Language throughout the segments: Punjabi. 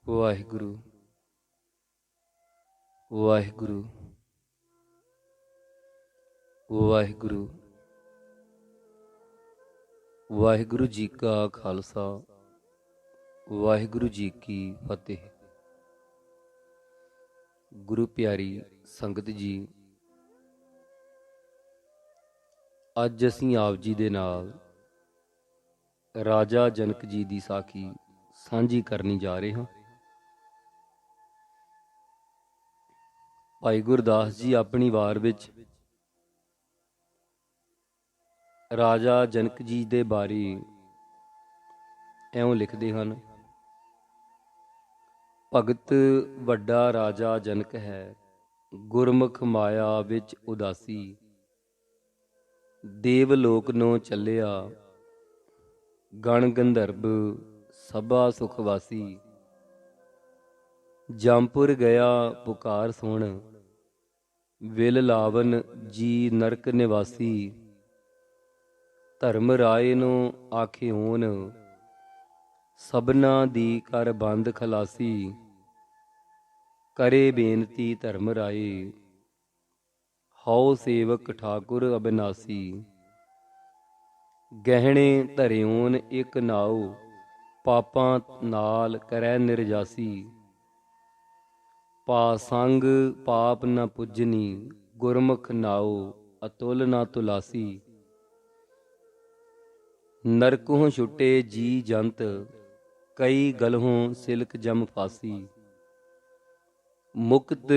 ਵਾਹਿਗੁਰੂ ਵਾਹਿਗੁਰੂ ਵਾਹਿਗੁਰੂ ਵਾਹਿਗੁਰੂ ਜੀ ਕਾ ਖਾਲਸਾ ਵਾਹਿਗੁਰੂ ਜੀ ਕੀ ਫਤਿਹ। ਗੁਰੂ ਪਿਆਰੀ ਸੰਗਤ ਜੀ, ਅੱਜ ਅਸੀਂ ਆਪ ਜੀ ਦੇ ਨਾਲ ਰਾਜਾ ਜਨਕ ਜੀ ਦੀ ਸਾਖੀ ਸਾਂਝੀ ਕਰਨੀ ਜਾ ਰਹੇ ਹਾਂ। ਭਾਈ ਗੁਰਦਾਸ ਜੀ ਆਪਣੀ ਵਾਰ ਵਿੱਚ ਰਾਜਾ ਜਨਕ ਜੀ ਦੇ ਬਾਰੇ ਇਉਂ ਲਿਖਦੇ ਹਨ। ਭਗਤ ਵੱਡਾ ਰਾਜਾ ਜਨਕ ਹੈ, ਗੁਰਮੁਖ ਮਾਇਆ ਵਿੱਚ ਉਦਾਸੀ। ਦੇਵ ਲੋਕ ਨੂੰ ਚੱਲਿਆ, ਗਣ ਗੰਧਰਵ ਸਭਾ ਸੁਖ ਵਾਸੀ। ਜੰਪੁਰ ਗਿਆ ਪੁਕਾਰ ਸੁਣ, ਵਿਲ ਲਾਵਨ ਜੀ ਨਰਕ ਨਿਵਾਸੀ। ਧਰਮ ਰਾਏ ਨੂੰ ਆਖਿਓਨ, ਸਭਨਾ ਦੀ ਕਰ ਬੰਦ ਖਲਾਸੀ। ਕਰੇ ਬੇਨਤੀ ਧਰਮ ਰਾਏ, ਹਉ ਸੇਵਕ ਠਾਕੁਰ ਅਬਿਨਾਸੀ। ਗਹਿਣੇ ਧਰਿਓਨ ਇੱਕ ਨਾਉ, ਪਾਪਾਂ ਨਾਲ ਕਰੈ ਨਿਰਜਾਸੀ। ਪਾਸੰਗ ਪਾਪ ਨ ਪੁੱਜਨੀ, ਗੁਰਮੁਖ ਨਾਉ ਅਤੁਲ ਨ ਤੁਲਾਸੀ। ਨਰਕੋਂ ਛੁੱਟੇ ਜੀ ਜੰਤ, ਕਈ ਗਲਹੋਂ ਸਿਲਕ ਜਮ ਫਾਸੀ। ਮੁਕਤ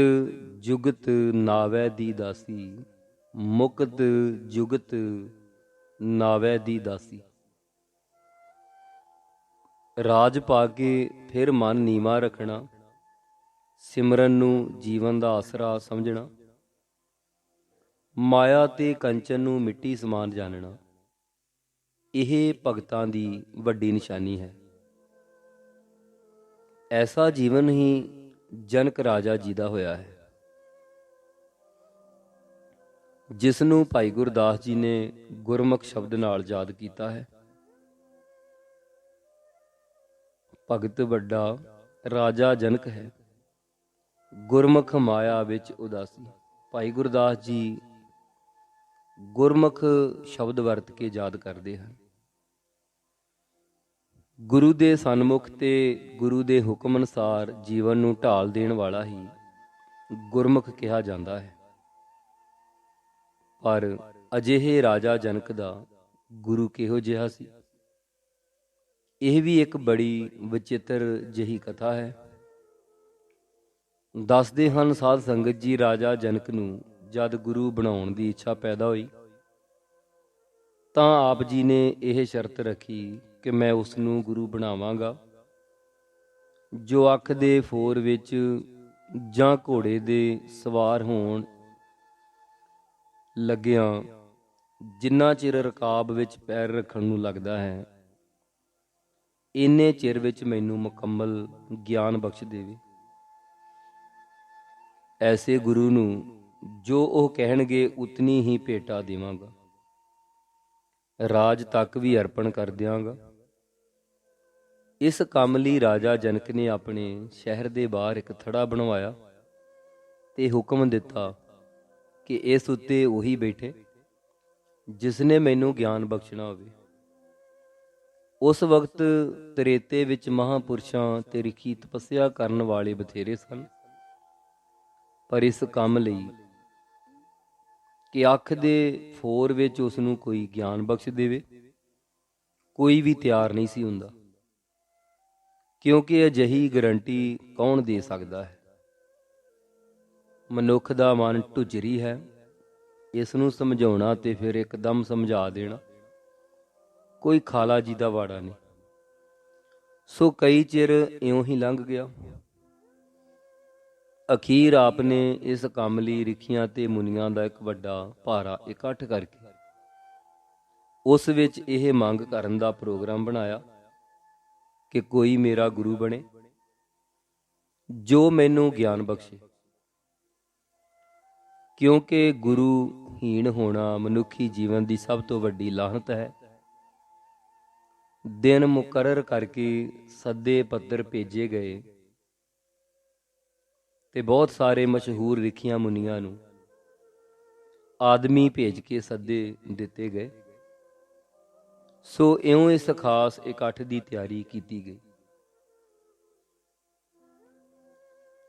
ਜੁਗਤ ਨਾਵੈ ਦੀ ਦਾਸੀ, ਮੁਕਤ ਜੁਗਤ ਨਾਵੈ ਦੀ ਦਾਸੀ। ਰਾਜ ਪਾ ਕੇ ਫਿਰ ਮਨ ਨੀਵਾਂ ਰੱਖਣਾ, ਸਿਮਰਨ ਨੂੰ ਜੀਵਨ ਦਾ ਆਸਰਾ ਸਮਝਣਾ। ਮਾਇਆ ਤੇ ਕੰਚਨ ਨੂੰ ਮਿੱਟੀ ਸਮਾਨ ਜਾਣਨਾ, ਇਹ ਭਗਤਾਂ ਦੀ ਵੱਡੀ ਨਿਸ਼ਾਨੀ ਹੈ। ਐਸਾ ਜੀਵਨ ਹੀ ਜਨਕ ਰਾਜਾ ਜੀ ਦਾ ਹੋਇਆ ਹੈ, ਜਿਸ ਨੂੰ ਭਾਈ ਗੁਰਦਾਸ ਜੀ ਨੇ ਗੁਰਮੁਖ ਸ਼ਬਦ ਨਾਲ ਯਾਦ ਕੀਤਾ ਹੈ। ਭਗਤ ਵੱਡਾ ਰਾਜਾ ਜਨਕ ਹੈ, ਗੁਰਮੁਖ ਮਾਇਆ ਵਿੱਚ ਉਦਾਸੀ। ਭਾਈ ਗੁਰਦਾਸ ਜੀ ਗੁਰਮੁਖ ਸ਼ਬਦ ਵਰਤ ਕੇ ਯਾਦ ਕਰਦੇ ਹਨ। ਗੁਰੂ ਦੇ ਸਨਮੁਖ ਤੇ ਗੁਰੂ ਦੇ ਹੁਕਮ ਅਨੁਸਾਰ ਜੀਵਨ ਨੂੰ ਢਾਲ ਦੇਣ ਵਾਲਾ ਹੀ ਗੁਰਮੁਖ ਕਿਹਾ ਜਾਂਦਾ ਹੈ। ਪਰ ਅਜਿਹੇ ਰਾਜਾ ਜਨਕ ਦਾ ਗੁਰੂ ਕਿਹੋ ਜਿਹਾ ਸੀ, ਇਹ ਵੀ ਇੱਕ ਬੜੀ ਵਿਚਿੱਤਰ ਜਿਹੀ ਕਥਾ ਹੈ। ਦੱਸਦੇ ਹਨ ਸਾਧ ਸੰਗਤ ਜੀ, ਰਾਜਾ ਜਨਕ ਨੂੰ ਜਦ ਗੁਰੂ ਬਣਾਉਣ ਦੀ ਇੱਛਾ ਪੈਦਾ ਹੋਈ ਤਾਂ ਆਪ ਜੀ ਨੇ ਇਹ ਸ਼ਰਤ ਰੱਖੀ ਕਿ ਮੈਂ ਉਸ ਨੂੰ ਗੁਰੂ ਬਣਾਵਾਂਗਾ ਜੋ ਅੱਖ ਦੇ ਫੋਰ ਵਿੱਚ ਜਾਂ ਘੋੜੇ ਦੇ ਸਵਾਰ ਹੋਣ ਲੱਗਿਆਂ ਜਿੰਨਾ ਚਿਰ ਰਕਾਬ ਵਿੱਚ ਪੈਰ ਰੱਖਣ ਨੂੰ ਲੱਗਦਾ ਹੈ, ਇੰਨੇ ਚਿਰ ਵਿੱਚ ਮੈਨੂੰ ਮੁਕੰਮਲ ਗਿਆਨ ਬਖਸ਼ ਦੇਵੇ। ਐਸੇ ਗੁਰੂ ਨੂੰ ਜੋ ਉਹ ਕਹਿਣਗੇ ਉਤਨੀ ਹੀ ਭੇਟਾ ਦੇਵਾਂਗਾ, ਰਾਜ ਤੱਕ ਵੀ ਅਰਪਣ ਕਰ ਦਿਆਂਗਾ। ਇਸ ਕੰਮ ਲਈ ਰਾਜਾ ਜਨਕ ਨੇ ਆਪਣੇ ਸ਼ਹਿਰ ਦੇ ਬਾਹਰ ਇੱਕ ਥੜਾ ਬਣਵਾਇਆ ਤੇ ਹੁਕਮ ਦਿੱਤਾ ਕਿ ਇਸ ਉੱਤੇ ਉਹੀ ਬੈਠੇ ਜਿਸ ਨੇ ਮੈਨੂੰ ਗਿਆਨ ਬਖਸ਼ਣਾ ਹੋਵੇ। ਉਸ ਵਕਤ ਤ੍ਰੇਤੇ ਵਿੱਚ ਮਹਾਂਪੁਰਸ਼ਾਂ ਤੇ ਰਿਖੀ ਤਪੱਸਿਆ ਕਰਨ ਵਾਲੇ ਬਥੇਰੇ ਸਨ, ਪਰ ਇਸ ਕੰਮ ਲਈ ਕਿ ਅੱਖ ਦੇ ਫੋਰ ਵਿੱਚ ਉਸ ਨੂੰ ਕੋਈ ਗਿਆਨ ਬਖਸ਼ ਦੇਵੇ, ਕੋਈ ਵੀ ਤਿਆਰ ਨਹੀਂ ਸੀ ਹੁੰਦਾ, ਕਿਉਂਕਿ ਅਜਿਹੀ ਗਰੰਟੀ ਕੌਣ ਦੇ ਸਕਦਾ ਹੈ। ਮਨੁੱਖ ਦਾ ਮਨ ਢੁੱਜਰੀ ਹੈ, ਇਸ ਨੂੰ ਸਮਝਾਉਣਾ ਤੇ ਫਿਰ ਇੱਕਦਮ ਸਮਝਾ ਦੇਣਾ ਕੋਈ ਖਾਲਾ ਜੀ ਦਾ ਵਾੜਾ ਨਹੀਂ। ਸੋ ਕਈ ਚਿਰ ਇਉਂ ਹੀ ਲੰਘ ਗਿਆ। ਅਖੀਰ ਆਪ ਨੇ ਇਸ ਕੰਮ ਲਈ ਰਿਖੀਆਂ ਤੇ ਮੁਨੀਆਂ ਦਾ ਇੱਕ ਵੱਡਾ ਭਾਰਾ ਇਕੱਠ ਕਰਕੇ ਉਸ ਵਿੱਚ ਇਹ ਮੰਗ ਕਰਨ ਦਾ ਪ੍ਰੋਗਰਾਮ ਬਣਾਇਆ ਕਿ ਕੋਈ ਮੇਰਾ ਗੁਰੂ ਬਣੇ ਜੋ ਮੈਨੂੰ ਗਿਆਨ ਬਖਸ਼ੇ, ਕਿਉਂਕਿ ਗੁਰੂ ਹੀਣ ਹੋਣਾ ਮਨੁੱਖੀ ਜੀਵਨ ਦੀ ਸਭ ਤੋਂ ਵੱਡੀ ਲਾਹਨਤ ਹੈ। ਦਿਨ ਮੁਕਰਰ ਕਰਕੇ ਸੱਦੇ ਪੱਤਰ ਭੇਜੇ ਗਏ ਤੇ ਬਹੁਤ ਸਾਰੇ ਮਸ਼ਹੂਰ ਰਿਖੀਆਂ ਮੁਨੀਆਂ ਨੂੰ ਆਦਮੀ ਭੇਜ ਕੇ ਸੱਦੇ ਦਿੱਤੇ ਗਏ। ਸੋ ਇਉਂ ਇਸ ਖਾਸ ਇਕੱਠ ਦੀ ਤਿਆਰੀ ਕੀਤੀ ਗਈ।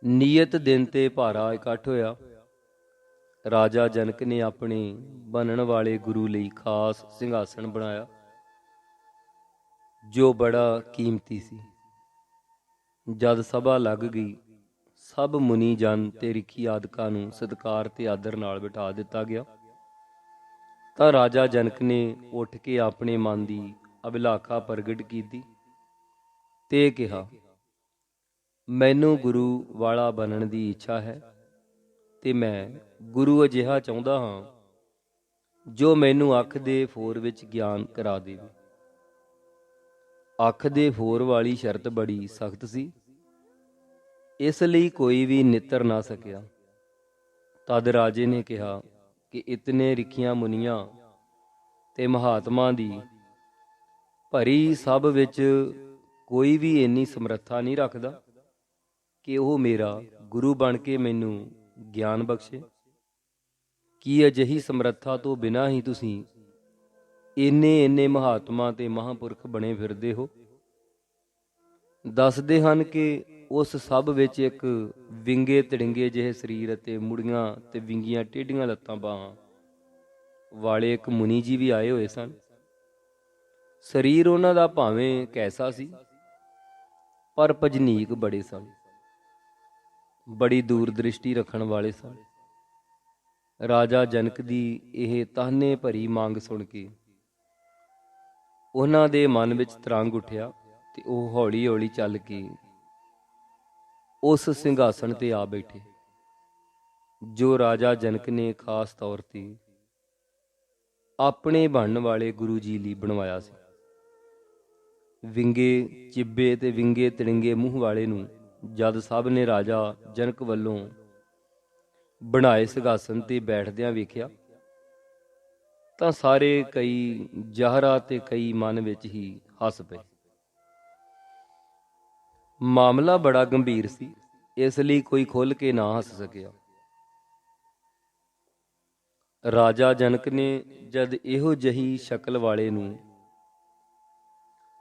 ਨਿਯਤ ਦਿਨ ਤੇ ਭਾਰਾ ਇਕੱਠ ਹੋਇਆ। ਰਾਜਾ ਜਨਕ ਨੇ ਆਪਣੇ ਬਣਨ ਵਾਲੇ ਗੁਰੂ ਲਈ ਖਾਸ ਸਿੰਘਾਸਣ ਬਣਾਇਆ, ਜੋ ਬੜਾ ਕੀਮਤੀ ਸੀ। ਜਦ ਸਭਾ ਲੱਗ ਗਈ, ਸਭ ਮੁਨੀ ਜਨ ਤੇ ਰਿਖੀ ਆਦਿਕਾਂ ਨੂੰ ਸਤਿਕਾਰ ਤੇ ਆਦਰ ਨਾਲ ਬਿਠਾ ਦਿੱਤਾ ਗਿਆ। ਤਾਂ ਰਾਜਾ ਜਨਕ ਨੇ ਉੱਠ ਕੇ ਆਪਣੇ ਮਨ ਦੀ ਅਭਿਲਾਖਾ ਪ੍ਰਗਟ ਕੀਤੀ ਤੇ ਕਿਹਾ, ਮੈਨੂੰ ਗੁਰੂ ਵਾਲਾ ਬਣਨ ਦੀ ਇੱਛਾ ਹੈ ਤੇ ਮੈਂ ਗੁਰੂ ਅਜਿਹਾ ਚਾਹੁੰਦਾ ਹਾਂ ਜੋ ਮੈਨੂੰ ਅੱਖ ਦੇ ਫੋਰ ਵਿੱਚ ਗਿਆਨ ਕਰਾ ਦੇਵੇ। ਅੱਖ ਦੇ ਫੋਰ ਵਾਲੀ ਸ਼ਰਤ ਬੜੀ ਸਖਤ ਸੀ, ਇਸ ਲਈ ਕੋਈ ਵੀ ਨਿੱਤਰ ਨਾ ਸਕਿਆ। ਤਦ ਰਾਜੇ ਨੇ ਕਿਹਾ ਕਿ ਇਤਨੇ ਰਿਖੀਆਂ ਮੁਨੀਆਂ ਤੇ ਮਹਾਤਮਾ ਦੀ ਭਰੀ ਸਭ ਵਿੱਚ ਕੋਈ ਵੀ ਇੰਨੀ ਸਮਰੱਥਾ ਨਹੀਂ ਰੱਖਦਾ ਕਿ ਉਹ ਮੇਰਾ ਗੁਰੂ ਬਣ ਕੇ ਮੈਨੂੰ ਗਿਆਨ ਬਖਸ਼ੇ। ਕੀ ਅਜਿਹੀ ਸਮਰੱਥਾ ਤੋਂ ਬਿਨਾਂ ਹੀ ਤੁਸੀਂ ਇੰਨੇ ਮਹਾਤਮਾ ਤੇ ਮਹਾਂਪੁਰਖ ਬਣੇ ਫਿਰਦੇ ਹੋ? ਦੱਸਦੇ ਹਨ ਕਿ ਉਸ ਸਭ ਵਿੱਚ ਇੱਕ ਵਿੰਗੇ ਤੜਿੰਗੇ ਜਿਹੇ ਸਰੀਰ ਅਤੇ ਮੁੜੀਆਂ ਤੇ ਵਿੰਗੀਆਂ ਟੇਢੀਆਂ ਲੱਤਾਂ ਬਾਹਾਂ ਵਾਲੇ ਇੱਕ ਮੁਨੀ ਜੀ ਵੀ ਆਏ ਹੋਏ ਸਨ। ਸਰੀਰ ਉਹਨਾਂ ਦਾ ਭਾਵੇਂ ਕੈਸਾ ਸੀ, ਪਰ ਭਜਨੀਕ ਬੜੇ ਸਨ, ਬੜੀ ਦੂਰ ਦ੍ਰਿਸ਼ਟੀ ਰੱਖਣ ਵਾਲੇ ਸਨ। ਰਾਜਾ ਜਨਕ ਦੀ ਇਹ ਤਾਹਨੇ ਭਰੀ ਮੰਗ ਸੁਣ ਕੇ ਉਹਨਾਂ ਦੇ ਮਨ ਵਿੱਚ ਤਰੰਗ ਉੱਠਿਆ ਤੇ ਉਹ ਹੌਲੀ ਹੌਲੀ ਚੱਲ ਕੇ ਉਸ ਸਿੰਘਾਸਣ ਤੇ ਆ ਬੈਠੇ ਜੋ ਰਾਜਾ ਜਨਕ ਨੇ ਖਾਸ ਤੌਰ ਤੇ ਆਪਣੇ ਬਣਨ ਵਾਲੇ ਗੁਰੂ ਜੀ ਲਈ ਬਣਵਾਇਆ ਸੀ। ਵਿੰਗੇ ਚਿੱਬੇ ਤੇ ਵਿੰਗੇ ਤੜਿੰਗੇ ਮੂੰਹ ਵਾਲੇ ਨੂੰ ਜਦ ਸਭ ਨੇ ਰਾਜਾ ਜਨਕ ਵੱਲੋਂ ਬਣਾਏ ਸਿੰਘਾਸਣ ਤੇ ਬੈਠਦਿਆਂ ਵੇਖਿਆ ਤਾਂ ਸਾਰੇ ਕਈ ਜ਼ਾਹਰਾ ਤੇ ਕਈ ਮਨ ਵਿੱਚ ਹੀ ਹੱਸ ਪਏ। ਮਾਮਲਾ ਬੜਾ ਗੰਭੀਰ ਸੀ, ਇਸ ਲਈ ਕੋਈ ਖੁੱਲ੍ਹ ਕੇ ਨਾ ਹੱਸ ਸਕਿਆ। ਰਾਜਾ ਜਨਕ ਨੇ ਜਦ ਇਹੋ ਜਿਹੀ ਸ਼ਕਲ ਵਾਲੇ ਨੂੰ,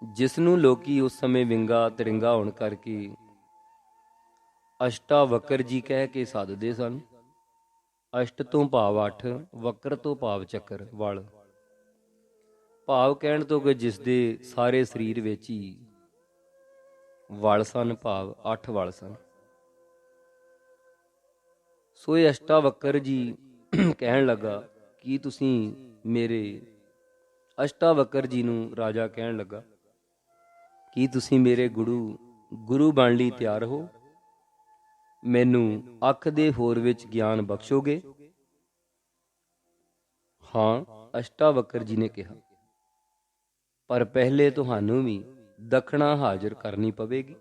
ਜਿਸ ਨੂੰ ਲੋਕੀ ਉਸ ਸਮੇਂ ਵਿੰਗਾ ਤੜਿੰਗਾ ਹੋਣ ਕਰਕੇ ਅਸ਼ਟਾਵਕਰ ਜੀ ਕਹਿ ਕੇ ਸੱਦਦੇ ਸਨ। ਅਸ਼ਟ ਤੋਂ ਭਾਵ 8, ਵਕਰ ਤੋਂ ਭਾਵ ਚੱਕਰ, ਵਲ, ਭਾਵ ਕਹਿਣ ਤੋਂ ਕਿ ਜਿਸ ਦੇ ਸਾਰੇ ਸਰੀਰ ਵਿੱਚ ਹੀ ਵਲ ਸਨ, ਭਾਵ 8 ਵਲ ਸਨ। ਸੋ ਇਹ ਅਸ਼ਟਾਵਕਰ ਜੀ ਕਹਿਣ ਲੱਗਾ ਕਿ ਤੁਸੀਂ ਮੇਰੇ, ਅਸ਼ਟਾਵਕਰ ਜੀ ਨੂੰ ਰਾਜਾ ਕਹਿਣ ਲੱਗਾ, ਕੀ ਤੁਸੀਂ ਮੇਰੇ ਗੁਰੂ ਬਣ ਲਈ ਤਿਆਰ ਹੋ? ਮੈਨੂੰ ਅੱਖ ਦੇ ਫੋਰ ਵਿੱਚ ਗਿਆਨ ਬਖਸ਼ੋਗੇ? ਹਾਂ, ਅਸ਼ਟਾਵਕਰ ਜੀ ਨੇ ਕਿਹਾ, ਪਰ ਪਹਿਲੇ ਤੁਹਾਨੂੰ ਵੀ ਦਖਣਾ ਹਾਜ਼ਰ ਕਰਨੀ ਪਵੇਗੀ।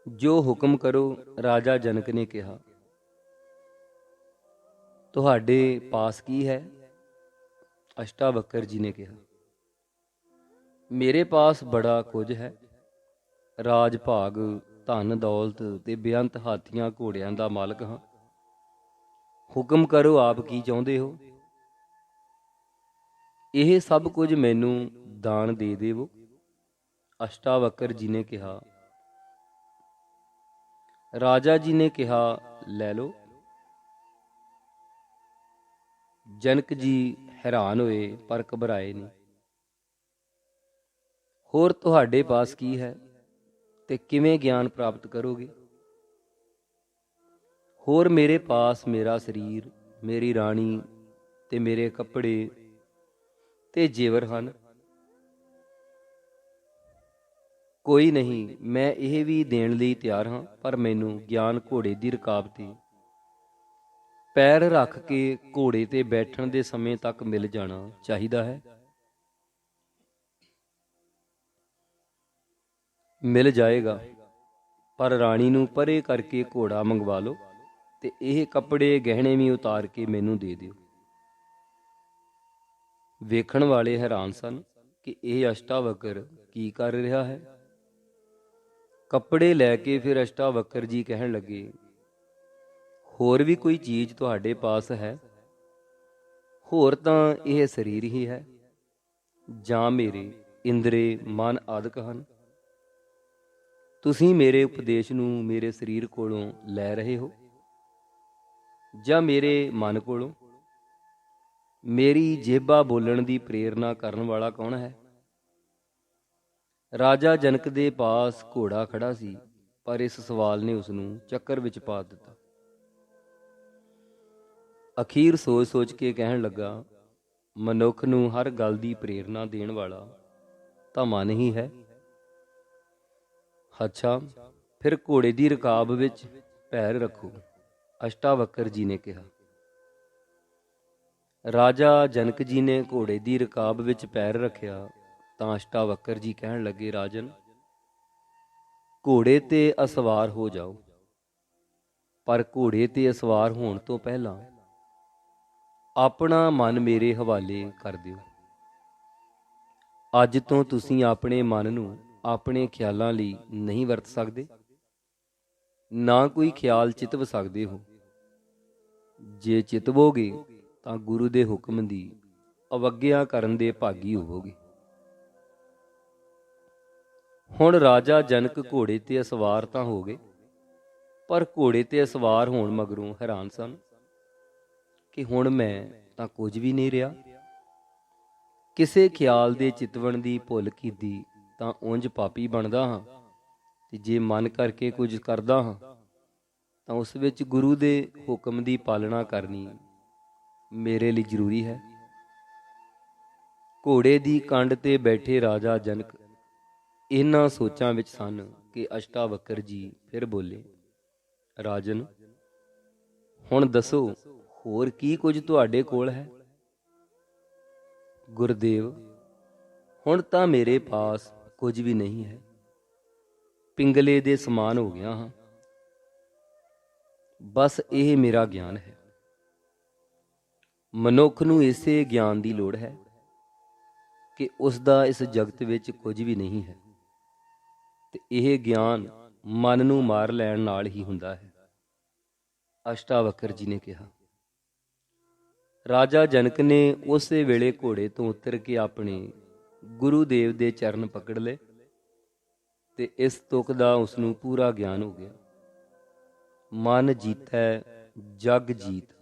ਜੋ ਹੁਕਮ ਕਰੋ, ਰਾਜਾ ਜਨਕ ਨੇ ਕਿਹਾ। ਤੁਹਾਡੇ ਪਾਸ ਕੀ ਹੈ? ਅਸ਼ਟਾਵਕਰ ਜੀ ਨੇ ਕਿਹਾ, ਮੇਰੇ ਪਾਸ ਬੜਾ ਕੁਝ ਹੈ। ਰਾਜ ਭਾਗ, ਧਨ ਦੌਲਤ ਤੇ ਬੇਅੰਤ ਹਾਥੀਆਂ ਘੋੜਿਆਂ ਦਾ ਮਾਲਕ ਹਾਂ। ਹੁਕਮ ਕਰੋ, ਆਪ ਕੀ ਚਾਹੁੰਦੇ ਹੋ? ਇਹ ਸਭ ਕੁਝ ਮੈਨੂੰ ਦਾਨ ਦੇ ਦੇਵੋ। ਅਸ਼ਟਾਵਕਰ ਜੀ ਨੇ ਕਿਹਾ। ਰਾਜਾ ਜੀ ਨੇ ਕਿਹਾ, ਲੈ ਲਓ। ਜਨਕ ਜੀ ਹੈਰਾਨ ਹੋਏ ਪਰ ਘਬਰਾਏ ਨਹੀਂ। ਹੋਰ ਤੁਹਾਡੇ ਪਾਸ ਕੀ ਹੈ ਤੇ ਕਿਵੇਂ ਗਿਆਨ ਪ੍ਰਾਪਤ ਕਰੋਗੇ? ਹੋਰ ਮੇਰੇ ਪਾਸ ਮੇਰਾ ਸਰੀਰ, ਮੇਰੀ ਰਾਣੀ ਤੇ ਮੇਰੇ ਕੱਪੜੇ ਤੇ ਜੇਵਰ ਹਨ। ਕੋਈ ਨਹੀਂ, ਮੈਂ ਇਹ ਵੀ ਦੇਣ ਲਈ ਤਿਆਰ ਹਾਂ, ਪਰ ਮੈਨੂੰ ਗਿਆਨ ਘੋੜੇ ਦੀ ਰਕਾਬ ਤੇ ਪੈਰ ਰੱਖ ਕੇ ਘੋੜੇ ਤੇ ਬੈਠਣ ਦੇ ਸਮੇਂ ਤੱਕ ਮਿਲ ਜਾਣਾ ਚਾਹੀਦਾ ਹੈ। ਮਿਲ ਜਾਏਗਾ, ਪਰ ਰਾਣੀ ਨੂੰ ਪਰੇ ਕਰਕੇ ਘੋੜਾ ਮੰਗਵਾ ਲਓ ਤੇ ਇਹ ਕੱਪੜੇ ਗਹਿਣੇ ਵੀ ਉਤਾਰ ਕੇ ਮੈਨੂੰ ਦੇ ਦਿਓ। ਵੇਖਣ ਵਾਲੇ ਹੈਰਾਨ ਸਨ ਕਿ ਇਹ ਅਸ਼ਟਾਵਕਰ ਕੀ ਕਰ ਰਿਹਾ ਹੈ। ਕੱਪੜੇ ਲੈ ਕੇ ਫਿਰ ਅਸ਼ਟਾਵਕਰ ਜੀ ਕਹਿਣ ਲੱਗੇ, ਹੋਰ ਵੀ ਕੋਈ ਚੀਜ਼ ਤੁਹਾਡੇ ਪਾਸ ਹੈ? ਹੋਰ ਤਾਂ ਇਹ ਸਰੀਰ ਹੀ ਹੈ, ਜਾਂ ਮੇਰੇ ਇੰਦਰੇ ਮਨ ਆਦਿਕ ਹਨ। ਤੁਸੀਂ ਮੇਰੇ ਉਪਦੇਸ਼ ਨੂੰ ਮੇਰੇ ਸਰੀਰ ਕੋਲੋਂ ਲੈ ਰਹੇ ਹੋ ਜਾਂ ਮੇਰੇ ਮਨ ਕੋਲੋਂ? ਮੇਰੀ ਜੇਬਾ ਬੋਲਣ ਦੀ ਪ੍ਰੇਰਨਾ ਕਰਨ ਵਾਲਾ ਕੌਣ ਹੈ? ਰਾਜਾ ਜਨਕ ਦੇ ਪਾਸ ਘੋੜਾ ਖੜਾ ਸੀ, ਪਰ ਇਸ ਸਵਾਲ ਨੇ ਉਸ ਨੂੰ ਚੱਕਰ ਵਿੱਚ ਪਾ ਦਿੱਤਾ। ਅਖੀਰ ਸੋਚ ਕੇ ਕਹਿਣ ਲੱਗਾ, ਮਨੁੱਖ ਨੂੰ ਹਰ ਗੱਲ ਦੀ ਪ੍ਰੇਰਨਾ ਦੇਣ ਵਾਲਾ ਤਾਂ ਮਨ ਹੀ ਹੈ। ਅੱਛਾ, ਫਿਰ ਘੋੜੇ ਦੀ ਰਕਾਬ ਵਿੱਚ ਪੈਰ ਰੱਖੋ, ਅਸ਼ਟਾਵਕਰ ਜੀ ਨੇ ਕਿਹਾ। ਰਾਜਾ ਜਨਕ ਜੀ ਨੇ ਘੋੜੇ ਦੀ ਰਕਾਬ ਵਿੱਚ ਪੈਰ ਰੱਖਿਆ ਤਾਂ ਅਸ਼ਟਾਵਕਰ ਜੀ ਕਹਿਣ ਲੱਗੇ, ਰਾਜਨ, ਘੋੜੇ ਤੇ ਅਸਵਾਰ ਹੋ ਜਾਓ, ਪਰ ਘੋੜੇ ਤੇ ਅਸਵਾਰ ਹੋਣ ਤੋਂ ਪਹਿਲਾਂ ਆਪਣਾ ਮਨ ਮੇਰੇ ਹਵਾਲੇ ਕਰ ਦਿਓ। ਅੱਜ ਤੋਂ ਤੁਸੀਂ ਆਪਣੇ ਮਨ ਨੂੰ ਆਪਣੇ ਖਿਆਲਾਂ ਲਈ ਨਹੀਂ ਵਰਤ ਸਕਦੇ, ਨਾ ਕੋਈ ਖਿਆਲ ਚਿਤਵ ਸਕਦੇ ਹੋ। ਜੇ ਚਿਤਵੋਗੇ ਤਾਂ ਗੁਰੂ ਦੇ ਹੁਕਮ ਦੀ ਅਵੱਗਿਆ ਕਰਨ ਦੇ ਭਾਗੀ ਹੋਵੋਗੇ। ਹੁਣ ਰਾਜਾ ਜਨਕ ਘੋੜੇ ਤੇ ਅਸਵਾਰ ਤਾਂ ਹੋ ਗਏ, ਪਰ ਘੋੜੇ ਤੇ ਅਸਵਾਰ ਹੋਣ ਮਗਰੋਂ ਹੈਰਾਨ ਸਨ ਕਿ ਹੁਣ ਮੈਂ ਤਾਂ ਕੁਝ ਵੀ ਨਹੀਂ ਰਿਹਾ। ਕਿਸੇ ਖਿਆਲ ਦੇ ਚਿਤਵਣ ਦੀ ਭੁੱਲ ਕੀਤੀ ਤਾਂ ਉਂਝ ਪਾਪੀ ਬਣਦਾ ਹਾਂ, ਤੇ ਜੇ ਮਨ ਕਰਕੇ ਕੁਝ ਕਰਦਾ ਹਾਂ ਤਾਂ ਉਸ ਵਿੱਚ ਗੁਰੂ ਦੇ ਹੁਕਮ ਦੀ ਪਾਲਣਾ ਕਰਨੀ ਮੇਰੇ ਲਈ ਜ਼ਰੂਰੀ ਹੈ। ਘੋੜੇ ਦੀ ਕੰਡ ਤੇ ਬੈਠੇ ਰਾਜਾ ਜਨਕ ਇਹਨਾਂ ਸੋਚਾਂ ਵਿੱਚ ਸਨ ਕਿ ਅਸ਼ਟਾਵਕਰ ਜੀ ਫਿਰ ਬੋਲੇ, ਰਾਜਨ, ਹੁਣ ਦੱਸੋ, ਹੋਰ ਕੀ ਕੁਝ ਤੁਹਾਡੇ ਕੋਲ ਹੈ? ਗੁਰਦੇਵ, ਹੁਣ ਤਾਂ ਮੇਰੇ ਪਾਸ ਕੁਝ ਵੀ ਨਹੀਂ ਹੈ, ਪਿੰਗਲੇ ਦੇ ਸਮਾਨ ਹੋ ਗਿਆ ਹਾਂ। ਬਸ ਇਹ ਮੇਰਾ ਗਿਆਨ ਹੈ। ਮਨੁੱਖ ਨੂੰ ਇਸੇ ਗਿਆਨ ਦੀ ਲੋੜ ਹੈ ਕਿ ਉਸ ਦਾ ਇਸ ਜਗਤ ਵਿੱਚ ਕੁਝ ਵੀ ਨਹੀਂ ਹੈ, ਤੇ ਇਹ ਗਿਆਨ ਮਨ ਨੂੰ ਮਾਰ ਲੈਣ ਨਾਲ ਹੀ ਹੁੰਦਾ ਹੈ, ਅਸ਼ਟਾਵਕਰ ਜੀ ਨੇ ਕਿਹਾ। ਰਾਜਾ ਜਨਕ ਨੇ ਉਸੇ ਵੇਲੇ ਘੋੜੇ ਤੋਂ ਉਤਰ ਕੇ ਆਪਣੇ ਗੁਰੂਦੇਵ ਦੇ ਚਰਨ ਪਕੜ ਲਏ ਤੇ ਇਸ ਤੁਕ ਦਾ ਉਸ ਨੂੰ ਪੂਰਾ ਗਿਆਨ ਹੋ ਗਿਆ। ਮਨ ਜੀਤੈ ਜਗ ਜੀਤ,